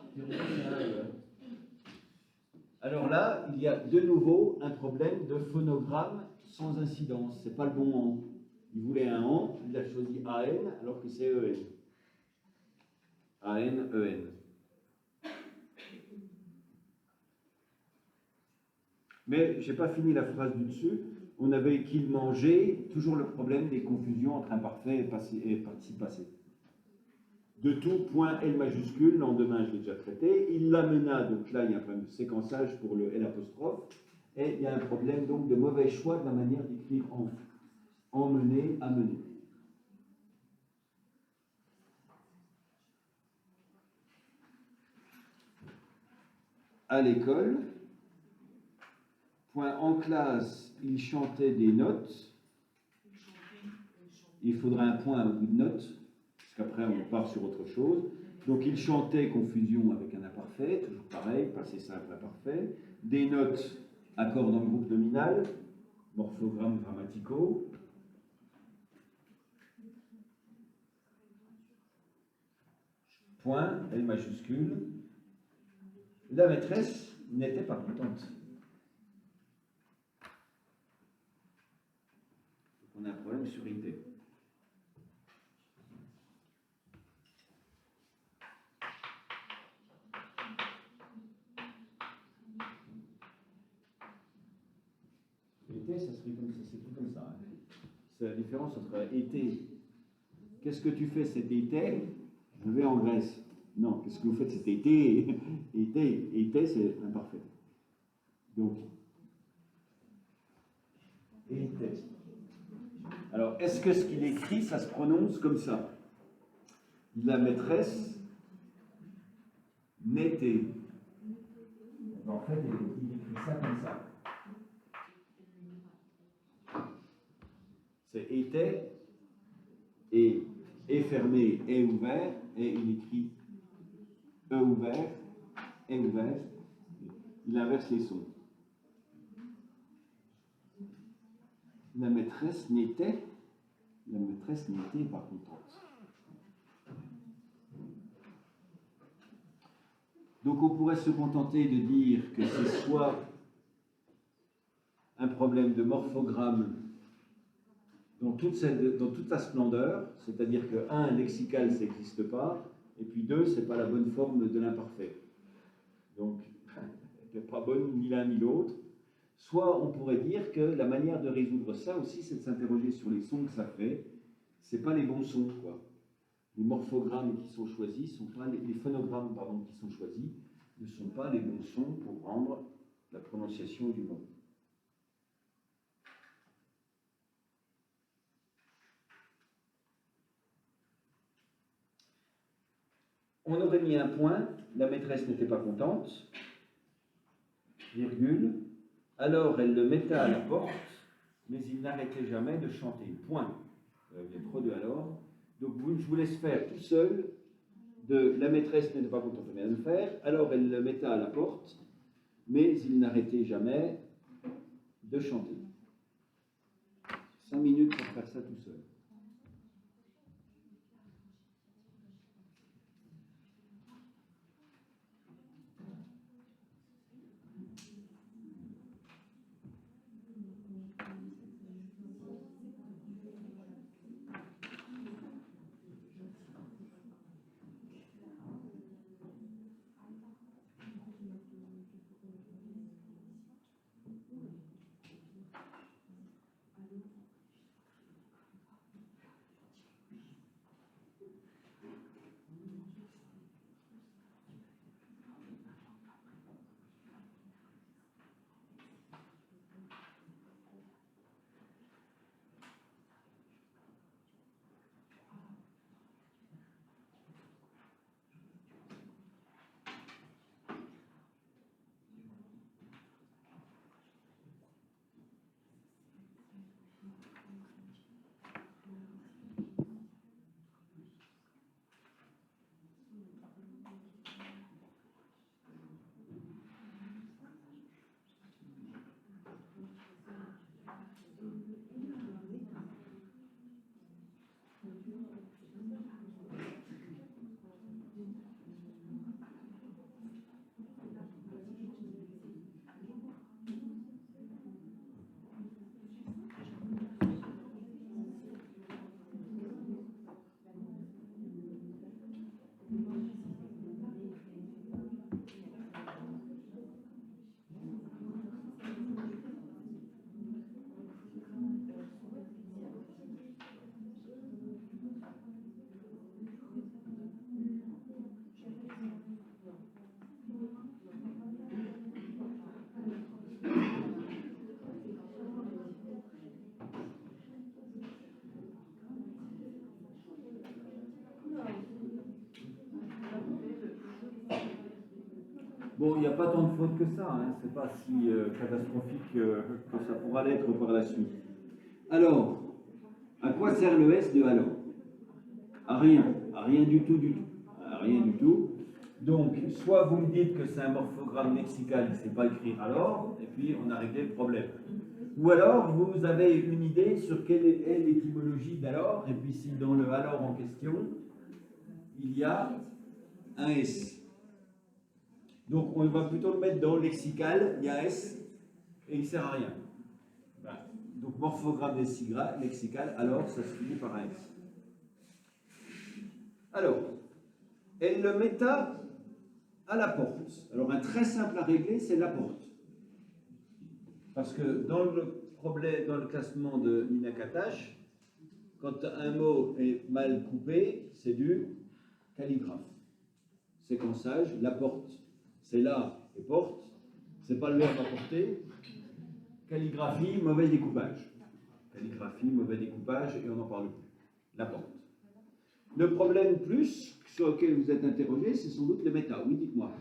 alors là, il y a de nouveau un problème de phonogramme sans incidence. C'est pas le bon en. Il voulait un en, il a choisi AN alors que c'est EN. AN, EN. Mais je n'ai pas fini la phrase du dessus. On avait qu'il mangeait, toujours le problème des confusions entre imparfait et participe passé. De tout, point L majuscule, lendemain je l'ai déjà traité. Il l'amena, donc là il y a un problème de séquençage pour le L apostrophe. Et il y a un problème donc de mauvais choix de la manière d'écrire en. Emmener, amener. À l'école, point en classe, il chantait des notes. Il faudrait un point au bout de notes, parce qu'après on part sur autre chose. Donc il chantait confusion avec un imparfait, toujours pareil, passé simple imparfait, des notes, accords dans le groupe nominal, morphogrammes grammaticaux, point, L majuscule. La maîtresse n'était pas contente. On a un problème sur IT. Été, ça s'écrit comme ça. Hein. C'est la différence entre été. Qu'est-ce que tu fais cet été? Je vais en Grèce. Non, qu'est-ce que vous faites cet été? Été, c'est imparfait. Donc, été. Alors, est-ce que ce qu'il écrit, ça se prononce comme ça? La maîtresse n'était. En fait, il écrit ça comme ça. C'est était, et fermé, et ouvert, et il écrit e ouvert, et ouvert. Il inverse les sons. La maîtresse n'était pas contente. Donc on pourrait se contenter de dire que c'est soit un problème de morphogramme dans toute sa splendeur, c'est-à-dire que 1, lexical, ça n'existe pas, et puis 2, c'est pas la bonne forme de l'imparfait. Donc, elle n'est pas bonne ni l'un ni l'autre. Soit on pourrait dire que la manière de résoudre ça aussi, c'est de s'interroger sur les sons que ça fait. C'est pas les bons sons, quoi. Les morphogrammes qui sont choisis sont pas les phonogrammes, pardon, qui sont choisis ne sont pas les bons sons pour rendre la prononciation du mot. On aurait mis un point, la maîtresse n'était pas contente, virgule, alors elle le mettait à la porte, mais il n'arrêtait jamais de chanter. Point. Il y a trop de alors. Donc je vous laisse faire tout seul de la maîtresse n'était pas contente de le faire, alors elle le mettait à la porte, mais il n'arrêtait jamais de chanter. 5 minutes pour faire ça tout seul. Bon, il n'y a pas tant de fautes que ça, hein. C'est pas si catastrophique que ça pourra l'être par la suite. Alors, à quoi sert le S de alors? À rien du tout, rien du tout. Donc, soit vous me dites que c'est un morphogramme lexical, il ne sait pas écrire alors, et puis on a réglé le problème. Ou alors, vous avez une idée sur quelle est l'étymologie d'alors, et puis si dans le alors en question, il y a un S. Donc, on va plutôt le mettre dans lexical, il y a S, et il ne sert à rien. Voilà. Donc, morphogramme lexical, alors ça se finit par un S. Alors, et le méta à la porte. Alors, un très simple à régler, c'est la porte. Parce que dans le problème, dans le classement de Nina Katash, quand un mot est mal coupé, c'est du calligraphe. Séquençage, la porte, c'est là et porte, c'est pas le verbe apporter. Calligraphie, mauvais découpage. Calligraphie, mauvais découpage, et on n'en parle plus. La porte. Le problème plus sur lequel vous êtes interrogé, c'est sans doute les méta. Oui, dites-moi.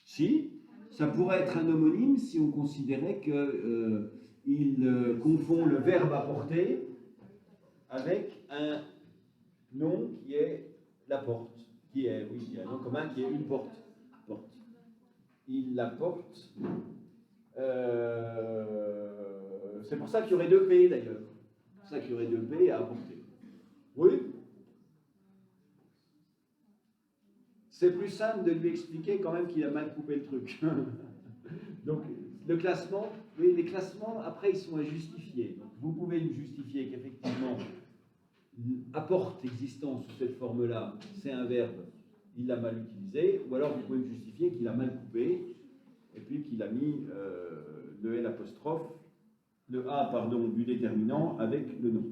Si, ça pourrait être un homonyme si on considérait qu'il confond le verbe apporter avec un nom qui est la porte, qui est un nom commun qui est une porte. Il la porte. C'est pour ça qu'il y aurait deux P d'ailleurs. C'est pour ça qu'il y aurait deux P à apporter. Oui. C'est plus simple de lui expliquer quand même qu'il a mal coupé le truc. Donc, le classement, oui, les classements, après, ils sont à justifier. Donc, vous pouvez me justifier qu'effectivement, apporte existence sous cette forme-là, c'est un verbe, il l'a mal utilisé, ou alors vous pouvez me justifier qu'il a mal coupé, et puis qu'il a mis le L apostrophe, le A, pardon, du déterminant avec le nom.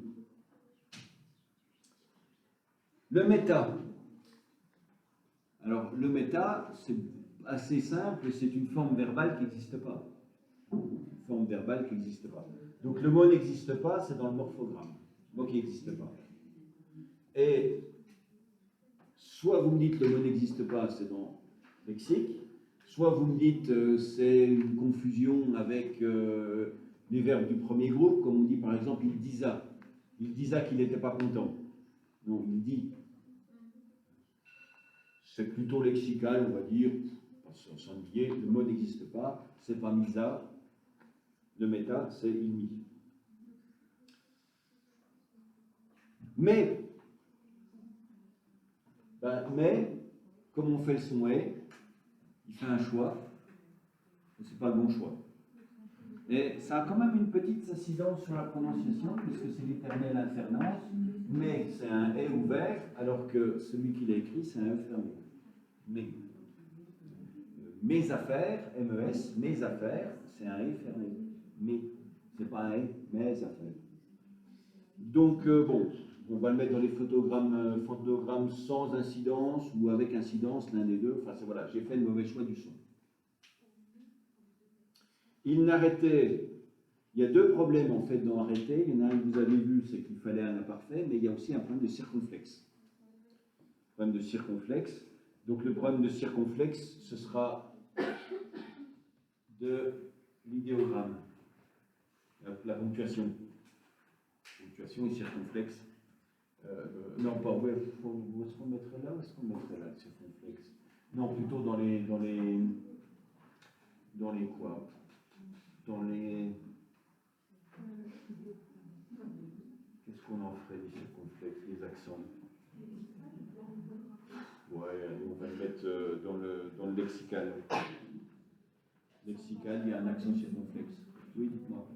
Le méta. Alors, le méta, c'est assez simple, c'est une forme verbale qui n'existe pas. Une forme verbale qui n'existe pas. Donc, le mot n'existe pas, c'est dans le morphogramme. Le mot qui n'existe pas. Et soit vous me dites le mot n'existe pas, c'est dans le lexique, soit vous me dites c'est une confusion avec les verbes du premier groupe, comme on dit par exemple il disa. Il disa qu'il n'était pas content. Non, il dit. C'est plutôt lexical, on va dire, sans s'ennuyer, le mot n'existe pas, c'est pas misa, le méta, c'est ilmi. Mais, comme on fait le son est, il fait un choix, mais c'est pas le bon choix. Et ça a quand même une petite incidence sur la prononciation, puisque c'est l'éternelle infernance, mais c'est un est ouvert, alors que celui qui l'a écrit, c'est un e fermé. Mais. Mes affaires, MES, mes affaires, c'est un E fermé. Mais, c'est pas un E, mes affaires. Donc, bon, on va le mettre dans les photogrammes sans incidence ou avec incidence, l'un des deux. Enfin, voilà, j'ai fait le mauvais choix du son. Il n'arrêtait. Il y a deux problèmes en fait dans arrêter. Il y en a un que vous avez vu, c'est qu'il fallait un imparfait, mais il y a aussi un problème de circonflexe. Problème de circonflexe. Donc, le problème de circonflexe, ce sera de l'idéogramme, la ponctuation. Ponctuation et circonflexe. Non, pas. Où est-ce qu'on mettrait là? Où est-ce qu'on mettrait là, le circonflexe? Non, plutôt dans les quoi? Dans les. Qu'est-ce qu'on en ferait des circonflexes, les accents? Ouais, allez, on va le mettre dans le lexical. Lexical, il y a un accent circonflexe. Oui, dites-moi.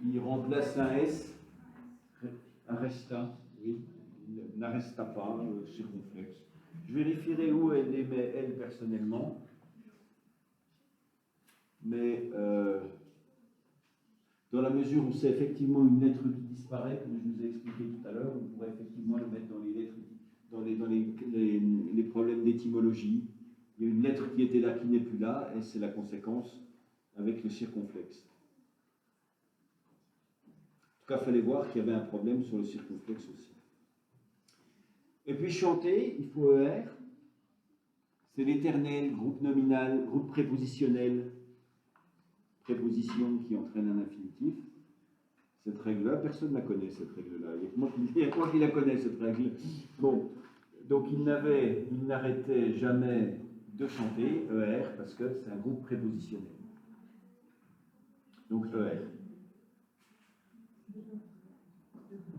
Il remplace un S, un resta, oui, il n'arresta pas, circonflexe. Je vérifierai où elle les met, elle, personnellement. Mais dans la mesure où c'est effectivement une lettre qui disparaît, comme je vous ai expliqué tout à l'heure, on pourrait effectivement le mettre dans les lettres, dans les problèmes d'étymologie. Il y a une lettre qui était là, qui n'est plus là, et c'est la conséquence avec le circonflexe. En tout cas, il fallait voir qu'il y avait un problème sur le circonflexe aussi. Et puis chanter, il faut ER. C'est l'éternel, groupe nominal, groupe prépositionnel, préposition qui entraîne un infinitif. Cette règle-là, personne ne la connaît, cette règle-là. Il y a que moi qui la connais, cette règle. Bon, donc il n'arrêtait jamais de chanter ER parce que c'est un groupe prépositionnel. Donc ER.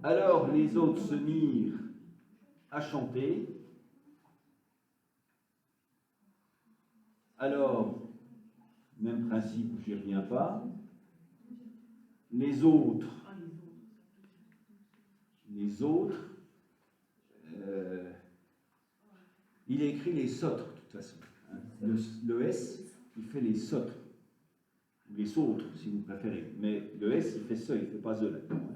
Alors les autres se mirent à chanter. Alors, même principe, j'y reviens pas. Les autres, il a écrit les sautres, de toute façon. Hein. Le S, il fait les sautres. Ou les sautres, si vous préférez. Mais le S, il fait ça, il ne fait pas ze là-dedans. Hein.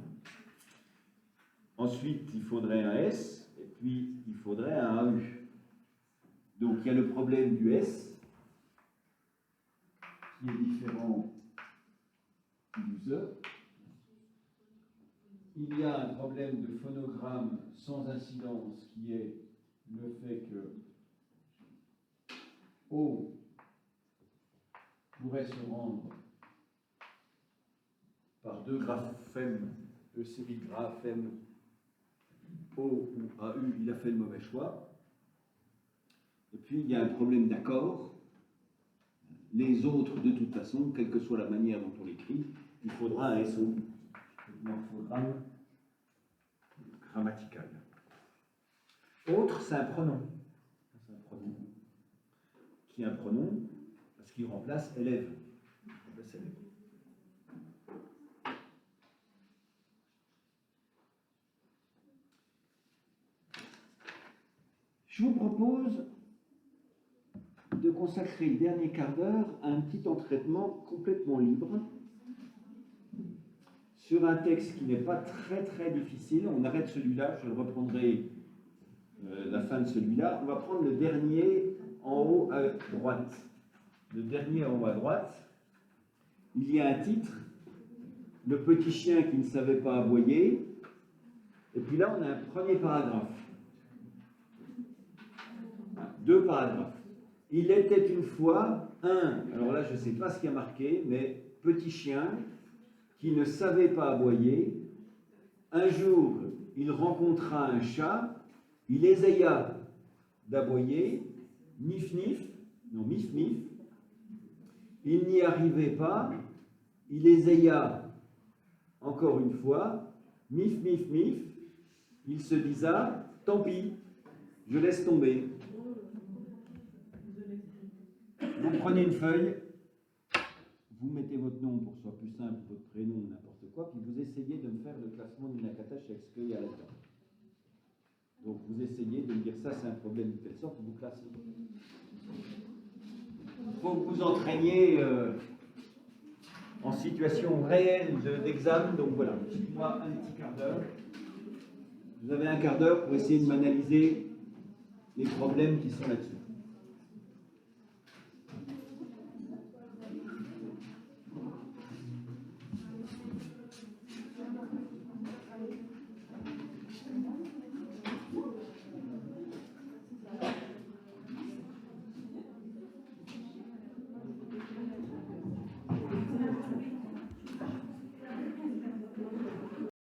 Ensuite, il faudrait un S, et puis il faudrait un AU. Donc, il y a le problème du S, qui est différent du ze. Il y a un problème de phonogramme sans incidence qui est le fait que O pourrait se rendre par deux graphèmes, deux séries de graphèmes O ou AU, il a fait le mauvais choix. Et puis il y a un problème d'accord. Les autres, de toute façon, quelle que soit la manière dont on l'écrit, il faudra un SO, un morphogramme grammatical. Autre, c'est un pronom. C'est un pronom. Qui est un pronom parce qu'il remplace élève. Je vous propose de consacrer le dernier quart d'heure à un petit entraînement complètement libre sur un texte qui n'est pas très très difficile. On arrête celui-là, je le reprendrai la fin de celui-là. On va prendre le dernier en haut à droite. Le dernier en haut à droite, il y a un titre, le petit chien qui ne savait pas aboyer, et puis là on a un premier paragraphe. Deux paragraphes. Il était une fois un, alors là je ne sais pas ce qu'il y a marqué, mais petit chien qui ne savait pas aboyer. Un jour, il rencontra un chat, il essaya d'aboyer, nif nif, non mif mif, il n'y arrivait pas, il essaya encore une fois, mif mif mif, il se disa, tant pis, je laisse tomber. Vous prenez une feuille, vous mettez votre nom pour que ce soit plus simple, votre prénom, n'importe quoi, puis vous essayez de me faire le classement du Nakata avec ce qu'il y a là-dedans. Donc vous essayez de me dire ça, c'est un problème de telle sorte, vous classez. Il faut que vous entraîniez en situation réelle d'examen, donc voilà, moi un petit quart d'heure. Vous avez un quart d'heure pour essayer de m'analyser les problèmes qui sont là-dessus.